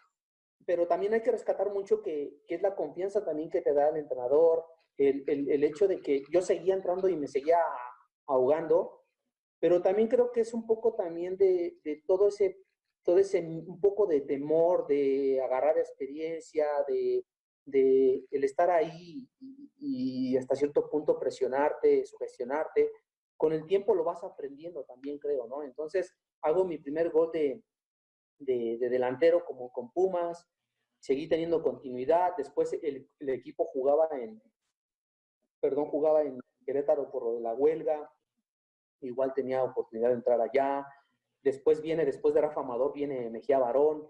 pero también hay que rescatar mucho que es la confianza también que te da el entrenador, el hecho de que yo seguía entrando y me seguía ahogando, pero también creo que es un poco también de todo ese un poco de temor, de agarrar experiencia, de el estar ahí y hasta cierto punto presionarte, sugestionarte. Con el tiempo lo vas aprendiendo también, creo, ¿no? Entonces, hago mi primer gol de delantero como con Pumas, seguí teniendo continuidad, después el equipo jugaba en Querétaro por lo de la huelga, igual tenía oportunidad de entrar allá, después de Rafa Amador viene Mejía Barón,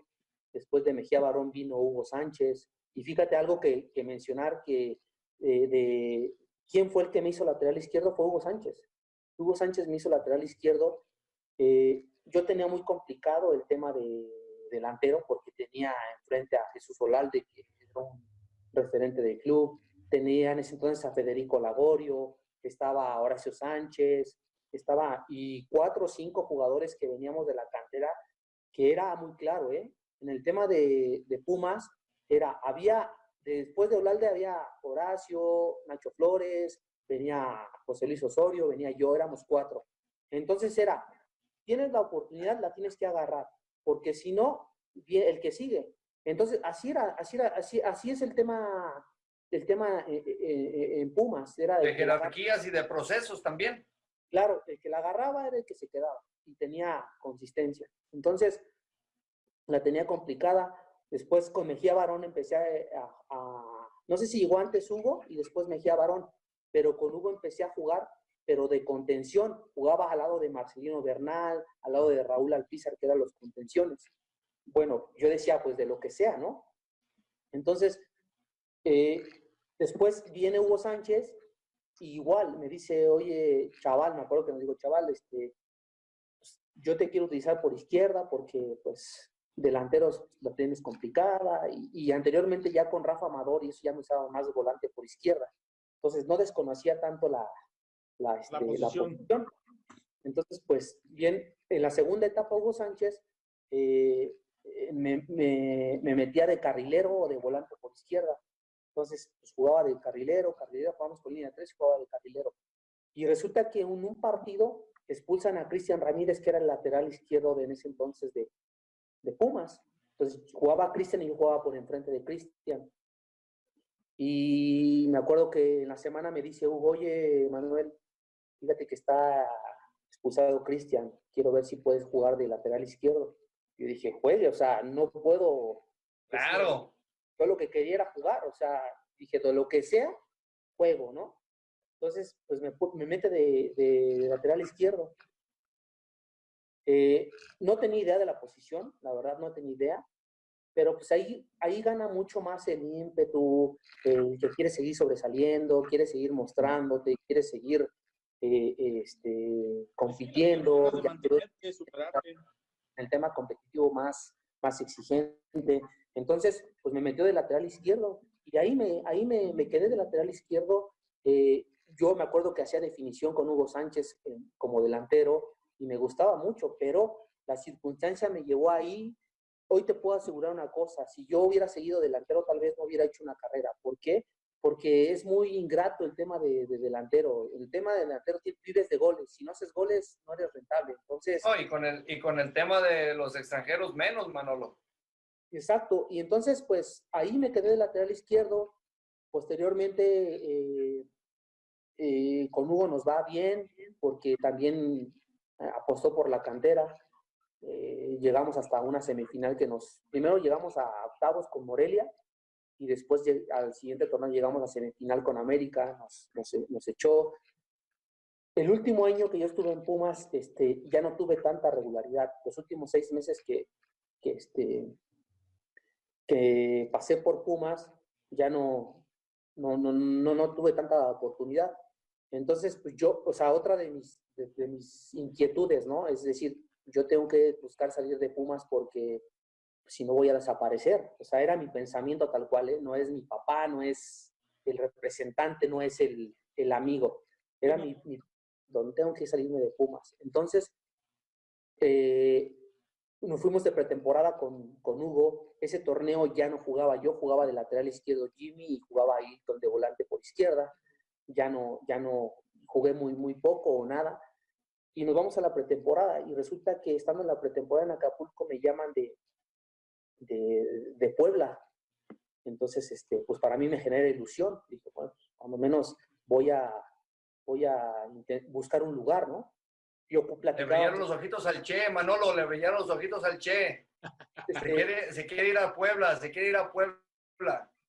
después de Mejía Barón vino Hugo Sánchez, y fíjate algo que mencionar que de quién fue el que me hizo lateral izquierdo fue Hugo Sánchez. Hugo Sánchez me hizo lateral izquierdo. Yo tenía muy complicado el tema de delantero porque tenía enfrente a Jesús Olalde, que era un referente del club, tenía en ese entonces a Federico Lagorio, estaba Horacio Sánchez, y 4 o 5 jugadores que veníamos de la cantera, que era muy claro, ¿eh? En el tema de Pumas, después de Olalde había Horacio, Nacho Flores, venía José Luis Osorio, venía yo, éramos 4. Entonces tienes la oportunidad, la tienes que agarrar, porque si no, viene el que sigue. Entonces, así es el tema en Pumas. Era de jerarquías y de procesos también. Claro, el que la agarraba era el que se quedaba y tenía consistencia. Entonces, la tenía complicada. Después con Mejía Barón empecé no sé si llegó antes Hugo y después Mejía Barón, pero con Hugo empecé a jugar, pero de contención. Jugaba al lado de Marcelino Bernal, al lado de Raúl Alpizar, que eran los contenciones. Bueno, yo decía, pues de lo que sea, ¿no? Entonces, después viene Hugo Sánchez, y igual me dice, oye, chaval, me acuerdo que me dijo, chaval, pues, yo te quiero utilizar por izquierda porque, pues, delanteros la tienes complicada, y anteriormente ya con Rafa Amador y eso ya me usaba más de volante por izquierda. Entonces, no desconocía tanto la posición. Entonces, pues, bien, en la segunda etapa Hugo Sánchez me metía de carrilero o de volante por izquierda. Entonces, pues jugaba de carrilero, jugábamos con línea 3 y jugaba de carrilero. Y resulta que en un partido expulsan a Cristian Ramírez, que era el lateral izquierdo en ese entonces de Pumas. Entonces jugaba Cristian y yo jugaba por enfrente de Cristian. Y me acuerdo que en la semana me dice Hugo, oye, Manuel, fíjate que está expulsado Cristian, quiero ver si puedes jugar de lateral izquierdo. Yo dije, juegue, o sea, no puedo. Claro. Yo lo que quería era jugar, o sea, dije, de lo que sea, juego, ¿no? Entonces, pues me mete de lateral izquierdo. No tenía idea de la posición, la verdad no tenía idea, pero pues ahí gana mucho más el ímpetu, que quiere seguir sobresaliendo, quiere seguir mostrándote, quiere seguir compitiendo, de mantenerte, superarte. el tema competitivo más exigente. Entonces, pues me metió de lateral izquierdo y ahí me quedé de lateral izquierdo. Yo me acuerdo que hacía definición con Hugo Sánchez como delantero y me gustaba mucho, pero la circunstancia me llevó ahí. Hoy te puedo asegurar una cosa, si yo hubiera seguido delantero tal vez no hubiera hecho una carrera. ¿Por qué? Porque es muy ingrato el tema de delantero. El tema de delantero vives de goles. Si no haces goles, no eres rentable. Entonces, No, y con el tema de los extranjeros menos, Manolo. exacto. Y entonces, pues, ahí me quedé de lateral izquierdo. Posteriormente, con Hugo nos va bien, porque también apostó por la cantera. Llegamos hasta una semifinal primero llegamos a octavos con Morelia, y después al siguiente torneo llegamos a semifinal con América, nos echó. El último año que yo estuve en Pumas, ya no tuve tanta regularidad. Los últimos 6 meses que pasé por Pumas, ya no tuve tanta oportunidad. Entonces, pues yo, o sea, otra de mis inquietudes, ¿no? Es decir, yo tengo que buscar salir de Pumas porque si no voy a desaparecer. O sea, era mi pensamiento tal cual, ¿eh? No es mi papá, no es el representante, no es el amigo. Era donde tengo que salirme de Pumas. Entonces, nos fuimos de pretemporada con Hugo. Ese torneo ya no jugaba yo, jugaba de lateral izquierdo Jimmy y jugaba Ailton de volante por izquierda. Ya no jugué muy poco o nada. Y nos vamos a la pretemporada y resulta que estando en la pretemporada en Acapulco me llaman de Puebla. Entonces, pues para mí me genera ilusión. Dije, bueno, cuando menos voy a buscar un lugar, ¿no? Yo Le brillaron los ojitos al Che, Manolo, le brillaron los ojitos al Che. Se quiere ir a Puebla,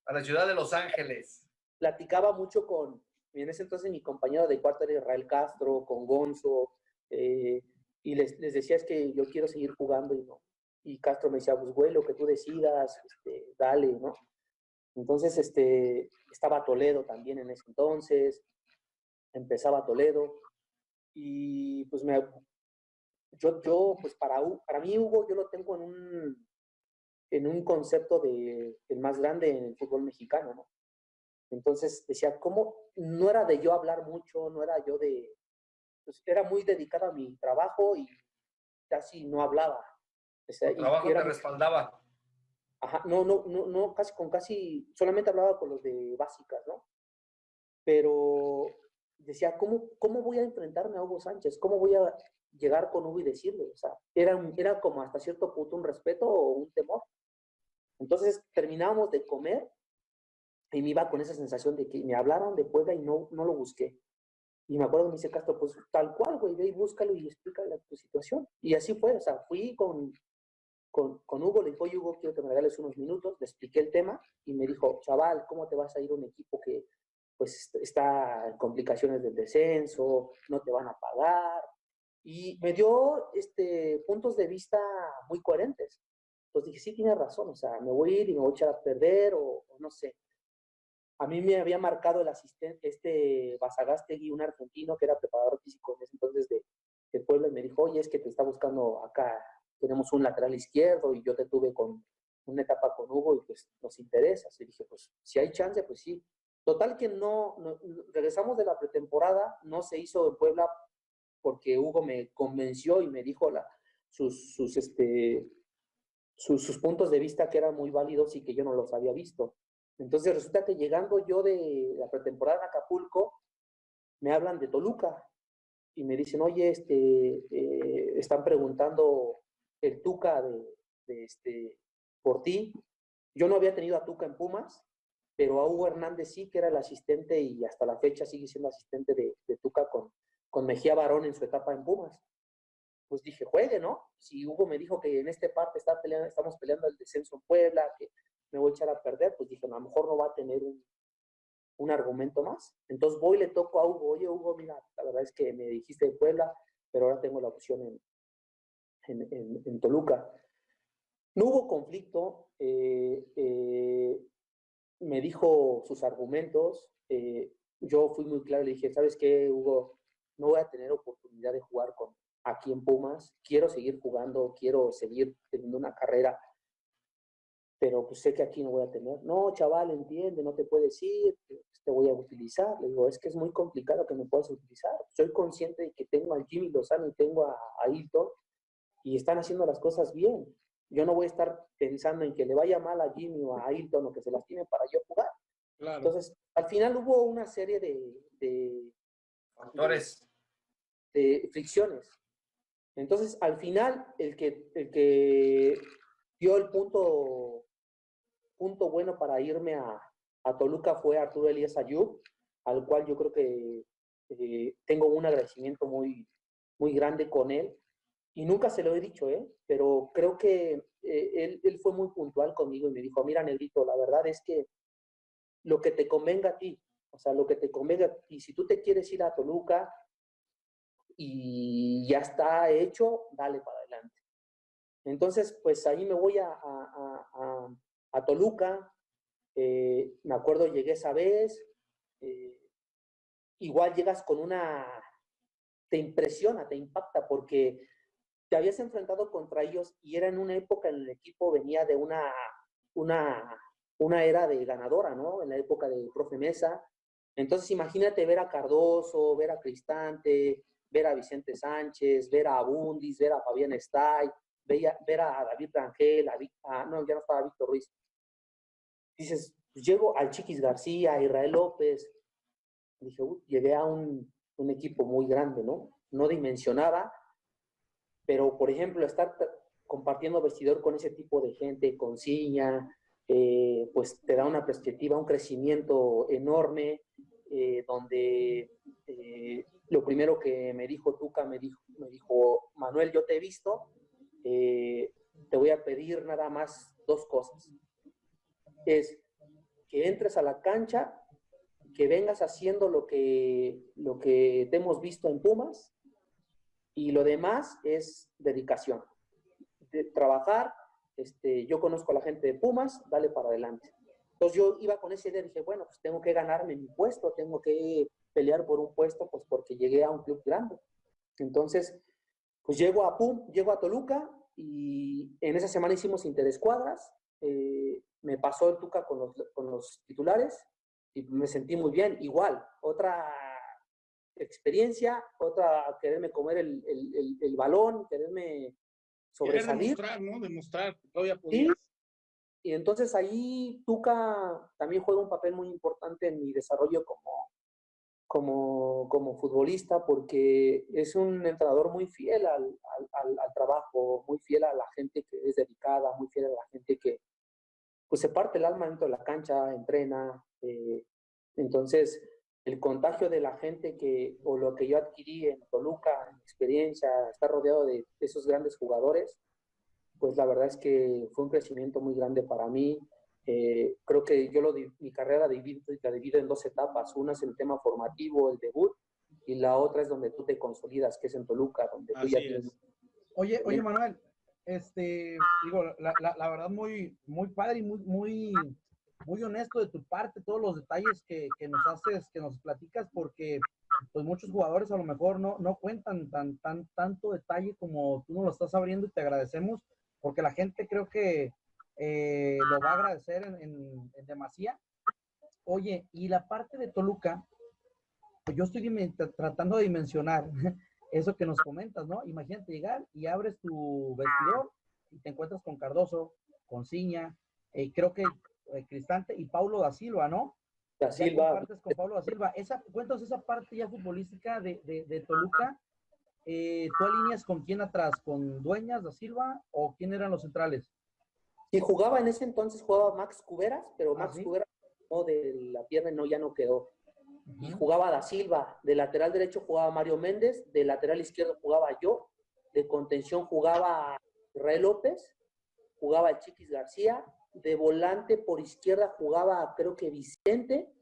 a la ciudad de Los Ángeles. Platicaba mucho en ese entonces mi compañero de cuarto era Israel Castro, con Gonzo, y les decía, es que yo quiero seguir jugando y no. Y Castro me decía, pues güey, lo que tú decidas, dale, ¿no? Entonces, estaba Toledo también en ese entonces, empezaba Toledo, y pues pues para mí Hugo, yo lo tengo en un concepto de el más grande en el fútbol mexicano, ¿no? Entonces decía, ¿cómo? No era de yo hablar mucho, no era yo pues era muy dedicado a mi trabajo y casi no hablaba. O sea, Tu trabajo te respaldaba. Ajá, no, casi, solamente hablaba con los de básicas, ¿no? Pero decía, ¿cómo voy a enfrentarme a Hugo Sánchez? ¿Cómo voy a llegar con Hugo y decirle? O sea, era como hasta cierto punto un respeto o un temor. Entonces terminábamos de comer y me iba con esa sensación de que me hablaron de Puebla y no lo busqué. Y me acuerdo que me dice Castro, pues tal cual, güey, ve y búscalo y explícale tu situación. Y así fue, o sea, fui con Hugo, le dije, oye, Hugo, quiero que me regales unos minutos, le expliqué el tema y me dijo, chaval, ¿cómo te vas a ir a un equipo que pues está en complicaciones del descenso, no te van a pagar? Y me dio puntos de vista muy coherentes. Entonces dije, sí, tienes razón, o sea, me voy a ir y me voy a echar a perder o no sé. A mí me había marcado el asistente, Basagastegui, un argentino que era preparador físico en ese entonces de Puebla, y me dijo, oye, es que te está buscando acá, tenemos un lateral izquierdo y yo te tuve con una etapa con Hugo y pues nos interesa. Y dije, pues si hay chance, pues sí. Total que regresamos de la pretemporada, no se hizo en Puebla porque Hugo me convenció y me dijo sus puntos de vista que eran muy válidos y que yo no los había visto. Entonces resulta que llegando yo de la pretemporada en Acapulco, me hablan de Toluca y me dicen, oye, están preguntando el Tuca por ti. Yo no había tenido a Tuca en Pumas, pero a Hugo Hernández sí, que era el asistente y hasta la fecha sigue siendo asistente de Tuca con Mejía Barón en su etapa en Pumas. Pues dije, juegue, ¿no? Si Hugo me dijo que en este parte estamos peleando el descenso en Puebla, que me voy a echar a perder, pues dije, no, a lo mejor no va a tener un argumento más. Entonces voy y le toco a Hugo, oye Hugo, mira, la verdad es que me dijiste de Puebla, pero ahora tengo la opción en Toluca. No hubo conflicto, me dijo sus argumentos, yo fui muy claro, le dije, ¿sabes qué, Hugo? No voy a tener oportunidad de jugar aquí en Pumas, quiero seguir jugando, quiero seguir teniendo una carrera, pero pues sé que aquí no voy a tener. No, chaval, entiende, no te puedes ir, te voy a utilizar. Le digo, es que es muy complicado que me puedas utilizar. Soy consciente de que tengo al Jimmy Lozano y tengo a Hilton y están haciendo las cosas bien. Yo no voy a estar pensando en que le vaya mal a Jimmy o a Hilton o que se lastime para yo jugar. Claro. Entonces, al final hubo una serie de Factores. de fricciones. Entonces, al final, el que dio el punto bueno para irme a Toluca fue Arturo Elías Ayub, al cual yo creo que tengo un agradecimiento muy, muy grande con él. Y nunca se lo he dicho, pero creo que él fue muy puntual conmigo y me dijo, mira, Negrito, la verdad es que lo que te convenga a ti, o sea, lo que te convenga, y si tú te quieres ir a Toluca y ya está hecho, dale para adelante. Entonces, pues ahí me voy a Toluca, me acuerdo llegué esa vez, igual llegas con te impresiona, te impacta, porque te habías enfrentado contra ellos y era en una época en la que el equipo venía de una era de ganadora, ¿no? En la época del profe Mesa. Entonces imagínate ver a Cardoso, ver a Cristante, ver a Vicente Sánchez, ver a Abundis, ver a Fabián Stay, ver a David Rangel, no, ya no estaba Víctor Ruiz. Dices, pues llego al Chiquis García, a Israel López. Dije, llegué a un equipo muy grande, ¿no? No dimensionaba, pero por ejemplo, estar compartiendo vestidor con ese tipo de gente, con Ciña, pues te da una perspectiva, un crecimiento enorme, donde lo primero que me dijo Tuca, me dijo, Manuel, yo te he visto, te voy a pedir nada más dos cosas. Es que entres a la cancha, que vengas haciendo lo que te hemos visto en Pumas, y lo demás es dedicación. Trabajar, yo conozco a la gente de Pumas, dale para adelante. Entonces yo iba con esa idea, dije, bueno, pues tengo que ganarme mi puesto, tengo que pelear por un puesto, pues porque llegué a un club grande. Entonces, pues llego a Toluca y en esa semana hicimos interescuadras, me pasó el Tuca con los titulares y me sentí muy bien. Igual, otra experiencia, otra quererme comer el balón, quererme sobresalir. Demostrar, ¿no? Demostrar que todavía Sí, podías. y entonces ahí Tuca también juega un papel muy importante en mi desarrollo como futbolista, porque es un entrenador muy fiel al trabajo, muy fiel a la gente que es dedicada, muy fiel a la gente que pues se parte el alma dentro de la cancha, entrena. Entonces, el contagio de la gente o lo que yo adquirí en Toluca, en experiencia, estar rodeado de esos grandes jugadores, pues la verdad es que fue un crecimiento muy grande para mí. Creo que mi carrera la divido en dos etapas. Una es el tema formativo, el debut, y la otra es donde tú te consolidas, que es en Toluca, donde tú ya tienes... Oye, Manuel, digo, la verdad muy, muy padre y muy honesto de tu parte, todos los detalles que nos haces, que nos platicas, porque pues muchos jugadores a lo mejor no cuentan tanto detalle como tú nos lo estás abriendo y te agradecemos, porque la gente creo que lo va a agradecer en demasía. Oye, y la parte de Toluca, pues yo estoy tratando de dimensionar eso que nos comentas, ¿no? Imagínate llegar y abres tu vestidor y te encuentras con Cardoso, con Ciña, creo que Cristante y Paulo da Silva, ¿no? Da Ya Silva. compartes con Pablo da Silva. Cuéntanos esa parte ya futbolística de Toluca. ¿Tú alineas con quién atrás? ¿Con Dueñas, da Silva o quién eran los centrales? Sí, jugaba en ese entonces, jugaba Max Cuberas, pero Max ¿Sí? Cuberas no, de la pierna no, ya no quedó. Y Uh-huh. jugaba Da Silva, de lateral derecho jugaba Mario Méndez, de lateral izquierdo jugaba yo, de contención jugaba Israel López, jugaba el Chiquis García, de volante por izquierda jugaba creo que Vicente,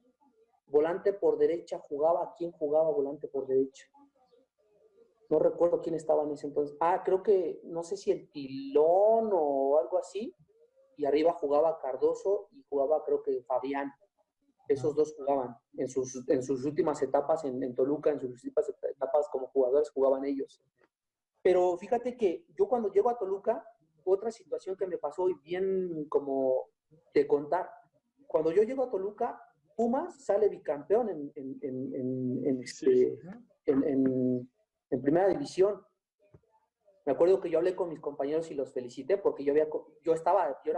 volante por derecha jugaba, ¿quién jugaba volante por derecha? No recuerdo quién estaba en ese entonces. Creo que, no sé si el Pilón o algo así, y arriba jugaba Cardoso y jugaba creo que Fabián. Esos dos jugaban en sus últimas etapas en Toluca, en sus últimas etapas como jugadores jugaban ellos. Pero fíjate que yo cuando llego a Toluca, otra situación que me pasó y bien como de contar, cuando yo llego a Toluca, Pumas sale bicampeón en primera división. Me acuerdo que yo hablé con mis compañeros y los felicité porque yo era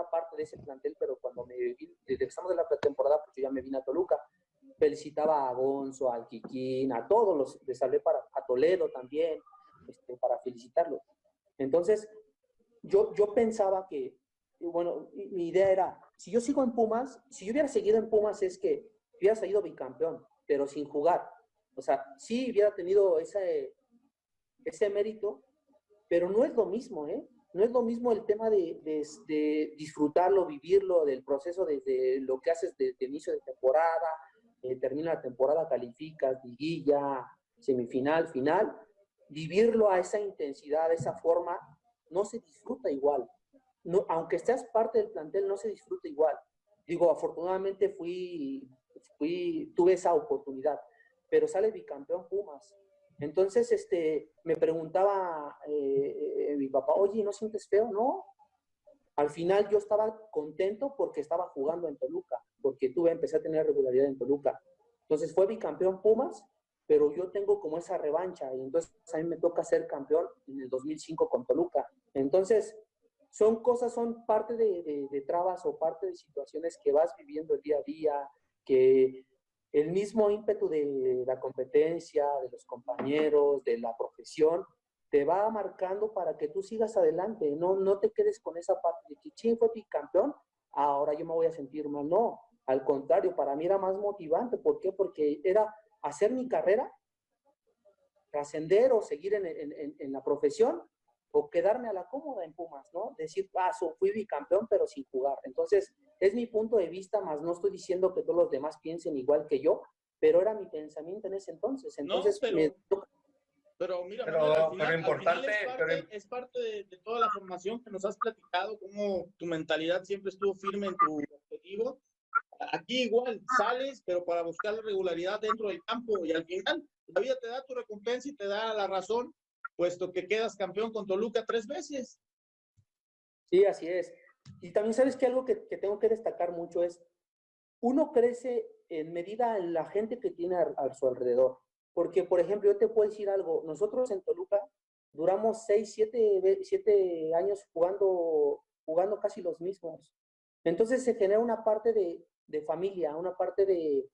parte de ese plantel, pero cuando regresamos de la pretemporada, pues yo ya me vine a Toluca. Felicitaba a Gonzo, al Kikín, a todos les hablé a Toledo también, para felicitarlos. Entonces, yo pensaba que, bueno, mi idea era, si yo sigo en Pumas, si yo hubiera seguido en Pumas es que hubiera salido bicampeón, pero sin jugar. O sea, sí hubiera tenido ese mérito, pero no es lo mismo, ¿eh? No es lo mismo el tema de disfrutarlo, vivirlo, del proceso desde lo que haces desde inicio de temporada, termina la temporada, calificas, liguilla, semifinal, final, vivirlo a esa intensidad, de esa forma, no se disfruta igual. No, aunque seas parte del plantel, no se disfruta igual. Digo, afortunadamente tuve esa oportunidad, pero sale bicampeón Pumas. Entonces, me preguntaba mi papá, oye, ¿no sientes feo? No. Al final yo estaba contento porque estaba jugando en Toluca, porque empecé a tener regularidad en Toluca. Entonces fue bicampeón Pumas, pero yo tengo como esa revancha y entonces a mí me toca ser campeón en el 2005 con Toluca. Entonces, son parte de trabas o parte de situaciones que vas viviendo el día a día, que el mismo ímpetu de la competencia, de los compañeros, de la profesión, te va marcando para que tú sigas adelante, no te quedes con esa parte de que ching, fue bicampeón, ahora yo me voy a sentir mal. No, al contrario, para mí era más motivante. ¿Por qué? Porque era hacer mi carrera, trascender o seguir en la profesión, o quedarme a la cómoda en Pumas, ¿no? Decir, fui bicampeón, pero sin jugar. Entonces, es mi punto de vista, más no estoy diciendo que todos los demás piensen igual que yo, pero era mi pensamiento en ese entonces. Entonces, no, pero mira, Manuel, al final es parte de toda la formación que nos has platicado, cómo tu mentalidad siempre estuvo firme en tu objetivo. Aquí igual sales, pero para buscar la regularidad dentro del campo, y al final la vida te da tu recompensa y te da la razón, puesto que quedas campeón con Toluca 3 veces. Sí, así es. Y también sabes que algo que tengo que destacar mucho es, uno crece en medida en la gente que tiene a su alrededor. Porque, por ejemplo, yo te puedo decir algo, nosotros en Toluca duramos 6, 7 años jugando casi los mismos. Entonces se genera una parte de familia, una parte de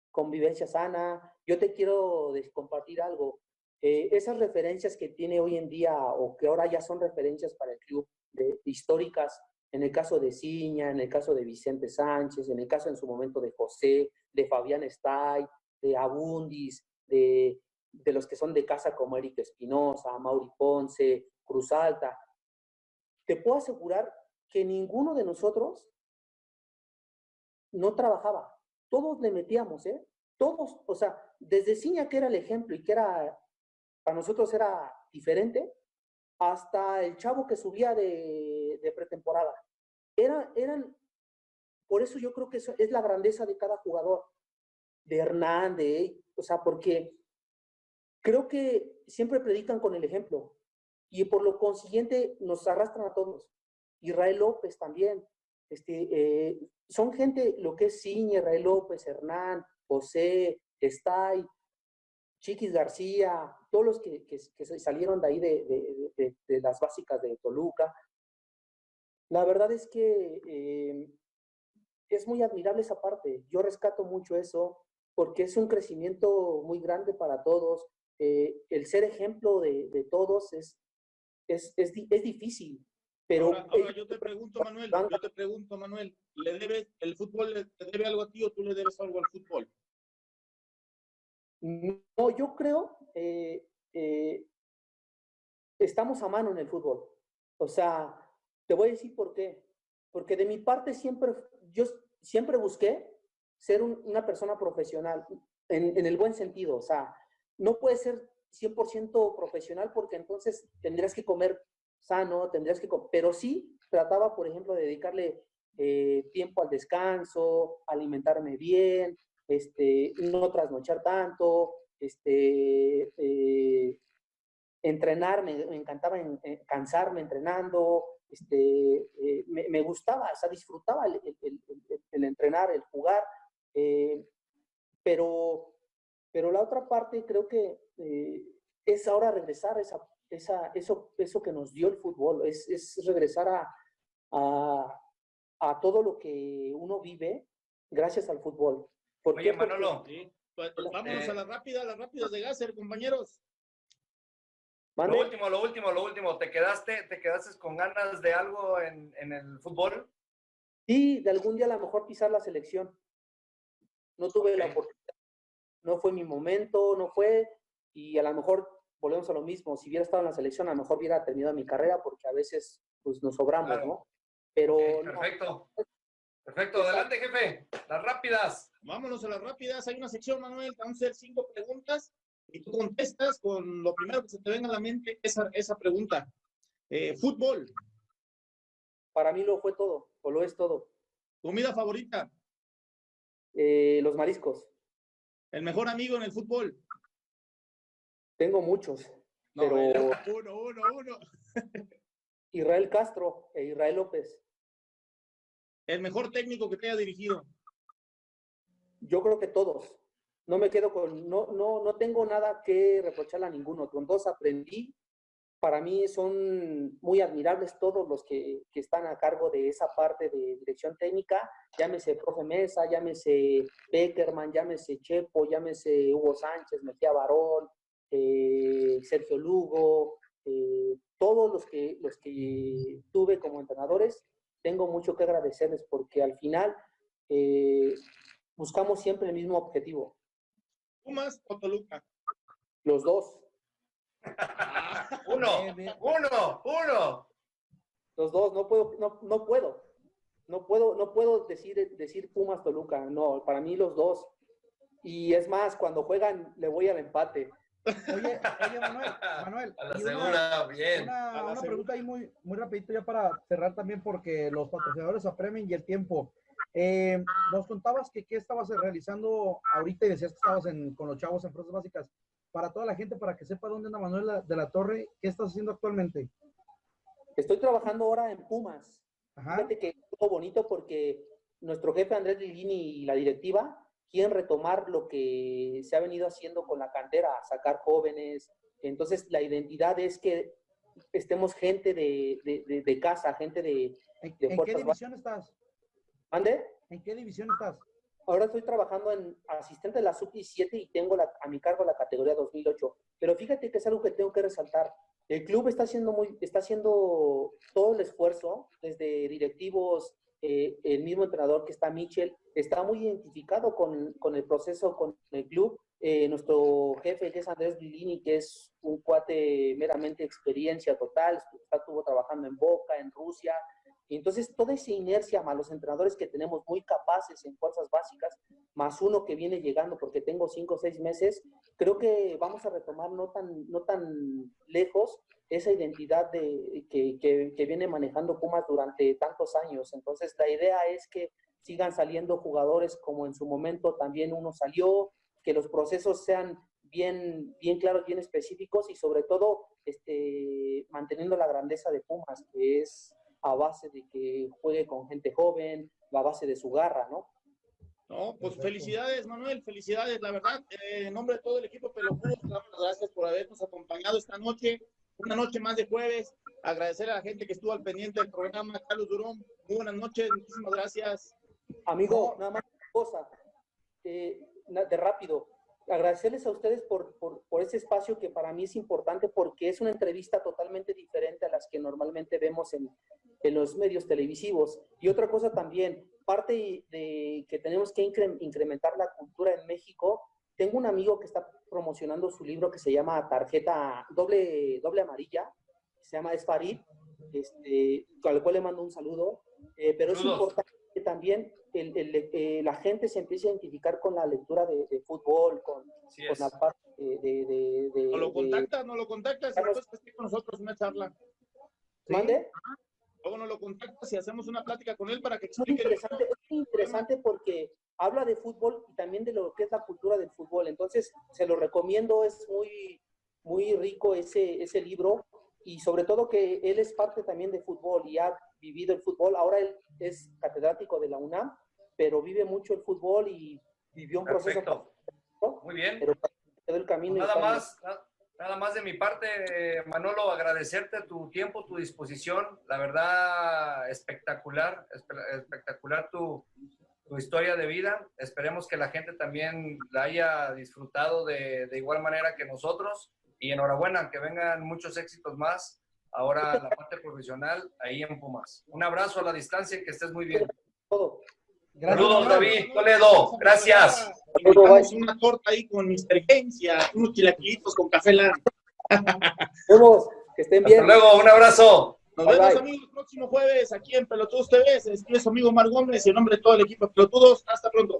convivencia sana. Yo te quiero compartir algo. Esas referencias que tiene hoy en día, o que ahora ya son referencias para el club, históricas, en el caso de Ciña, en el caso de Vicente Sánchez, en el caso en su momento de José, de Fabián Stay, de Abundis, de los que son de casa como Eric Espinosa, Mauri Ponce, Cruz Alta. Te puedo asegurar que ninguno de nosotros no trabajaba. Todos le metíamos, ¿eh? Todos, o sea, desde Ciña, que era el ejemplo y que para nosotros era diferente, hasta el chavo que subía de pretemporada. Eran, por eso yo creo que eso es la grandeza de cada jugador, de Hernán, o sea, porque creo que siempre predican con el ejemplo y por lo consiguiente nos arrastran a todos. Israel López también, son gente, lo que es Ciña, Israel López, Hernán, José, Stay, Chiquis García, todos los que salieron de ahí de las básicas de Toluca. La verdad es que es muy admirable esa parte. Yo rescato mucho eso porque es un crecimiento muy grande para todos. El ser ejemplo de todos es difícil, pero Ahora yo te pregunto, Manuel, ¿el fútbol le debe algo a ti o tú le debes algo al fútbol? no, yo creo, estamos a mano en el fútbol. O sea, te voy a decir por qué. Porque de mi parte yo siempre busqué ser una persona profesional, en el buen sentido. O sea, no puedes ser 100% profesional porque entonces tendrías que comer sano, pero sí trataba, por ejemplo, de dedicarle tiempo al descanso, alimentarme bien, no trasnochar tanto, entrenar, me encantaba cansarme entrenando, me gustaba, o sea, disfrutaba el entrenar, el jugar, eh, pero, pero la otra parte creo que es ahora regresar eso que nos dio el fútbol, es regresar a todo lo que uno vive gracias al fútbol. ¿Por Oye, qué? Manolo. Sí. Pues, vámonos a las rápidas de Gasser, compañeros. Lo último, ¿te quedaste con ganas de algo en el fútbol? Sí, de algún día a lo mejor pisar la selección. No tuve la oportunidad, no fue mi momento, no fue, y a lo mejor volvemos a lo mismo. Si hubiera estado en la selección, a lo mejor hubiera terminado mi carrera porque a veces pues nos sobramos, Claro. ¿no? Pero Okay, perfecto. no. Perfecto, adelante, jefe. Las rápidas. Vámonos a las rápidas. Hay una sección, Manuel, te vamos a hacer 5 preguntas y tú contestas con lo primero que se te venga a la mente esa pregunta. Fútbol, Para mí lo fue todo, o lo es todo. comida favorita, Los mariscos, el mejor amigo en el fútbol. tengo muchos, No, pero uno. Israel Castro e Israel López, El mejor técnico que te haya dirigido. yo creo que todos. No me quedo no tengo nada que reprocharle a ninguno. Con todos aprendí. Para mí son muy admirables todos los que están a cargo de esa parte de dirección técnica, llámese Profe Mesa, llámese Beckerman, llámese Chepo, llámese Hugo Sánchez, Mejía Barón, Sergio Lugo, todos los que tuve como entrenadores, tengo mucho que agradecerles porque al final buscamos siempre el mismo objetivo. Pumas o Toluca. Los dos. Uno. Los dos, no puedo decir Pumas Toluca, no, para mí los dos. Y es más, cuando juegan le voy al empate. Oye, Manuel, A la y segura, bien. una pregunta ahí muy rapidito ya para cerrar también porque los patrocinadores apremian y el tiempo. Nos contabas que qué estabas realizando ahorita y decías que estabas con los chavos en fuerzas básicas. Para toda la gente, para que sepa dónde anda Manuel de la Torre, ¿qué estás haciendo actualmente? Estoy trabajando ahora en Pumas. Ajá. Fíjate que es algo bonito porque nuestro jefe Andrés Lilini y la directiva quieren retomar lo que se ha venido haciendo con la cantera, sacar jóvenes. Entonces, la identidad es que estemos gente de casa, gente de ¿En qué división estás? ¿Mande? ¿En qué división estás? Ahora estoy trabajando en asistente de la sub-17 y tengo a mi cargo la categoría 2008. Pero fíjate que es algo que tengo que resaltar. El club está haciendo todo el esfuerzo, desde directivos, el mismo entrenador que está Michel, está muy identificado con el proceso, con el club. Nuestro jefe, que es Andrés Lilini, que es un cuate meramente experiencia total, estuvo trabajando en Boca, en Rusia. Y entonces, toda esa inercia, más los entrenadores que tenemos muy capaces en fuerzas básicas, más uno que viene llegando, porque tengo 5 o 6 meses, creo que vamos a retomar no tan lejos esa identidad que viene manejando Pumas durante tantos años. Entonces, la idea es que sigan saliendo jugadores como en su momento también uno salió, que los procesos sean bien claros, bien específicos y sobre todo manteniendo la grandeza de Pumas, que es a base de que juegue con gente joven, a base de su garra, ¿no? No, pues felicidades, Manuel, felicidades, la verdad, en nombre de todo el equipo Pelotudos, damos las gracias por habernos acompañado esta noche, una noche más de jueves, agradecer a la gente que estuvo al pendiente del programa, Carlos Durón, muy buenas noches, muchísimas gracias. Amigo, nada más una cosa, de rápido, agradecerles a ustedes por ese espacio que para mí es importante porque es una entrevista totalmente diferente a las que normalmente vemos en los medios televisivos. Y otra cosa también, parte de que tenemos que incrementar la cultura en México. Tengo un amigo que está promocionando su libro que se llama Tarjeta Doble Amarilla, se llama Esfarid, al cual le mando un saludo, pero es importante que también la gente se empiece a identificar con la lectura de fútbol, con la parte No lo contactas, y después que esté con nosotros una charla. ¿Mande? Luego nos lo contactas y hacemos una plática con él para que Es muy explique. interesante porque habla de fútbol y también de lo que es la cultura del fútbol. Entonces, se lo recomiendo, es muy, muy rico ese libro y sobre todo que él es parte también de fútbol y ha vivido el fútbol. Ahora él es catedrático de la UNAM, pero vive mucho el fútbol y vivió un proceso. Muy bien. Pero quedó el camino. Nada más de mi parte, Manolo, agradecerte tu tiempo, tu disposición. La verdad, espectacular tu historia de vida. Esperemos que la gente también la haya disfrutado de igual manera que nosotros. Y enhorabuena, que vengan muchos éxitos más. Ahora la parte profesional ahí en Pumas. Un abrazo a la distancia y que estés muy bien. Saludos, David Toledo. Gracias. Invitamos una torta ahí con Mr. Gencia, unos chilaquilitos con café Lara. Vamos, que estén bien. Hasta luego, un abrazo. Nos vemos, amigos, el próximo jueves aquí en Pelotudos TV. Se despide su amigo Mar Gómez y en nombre de todo el equipo de Pelotudos. Hasta pronto.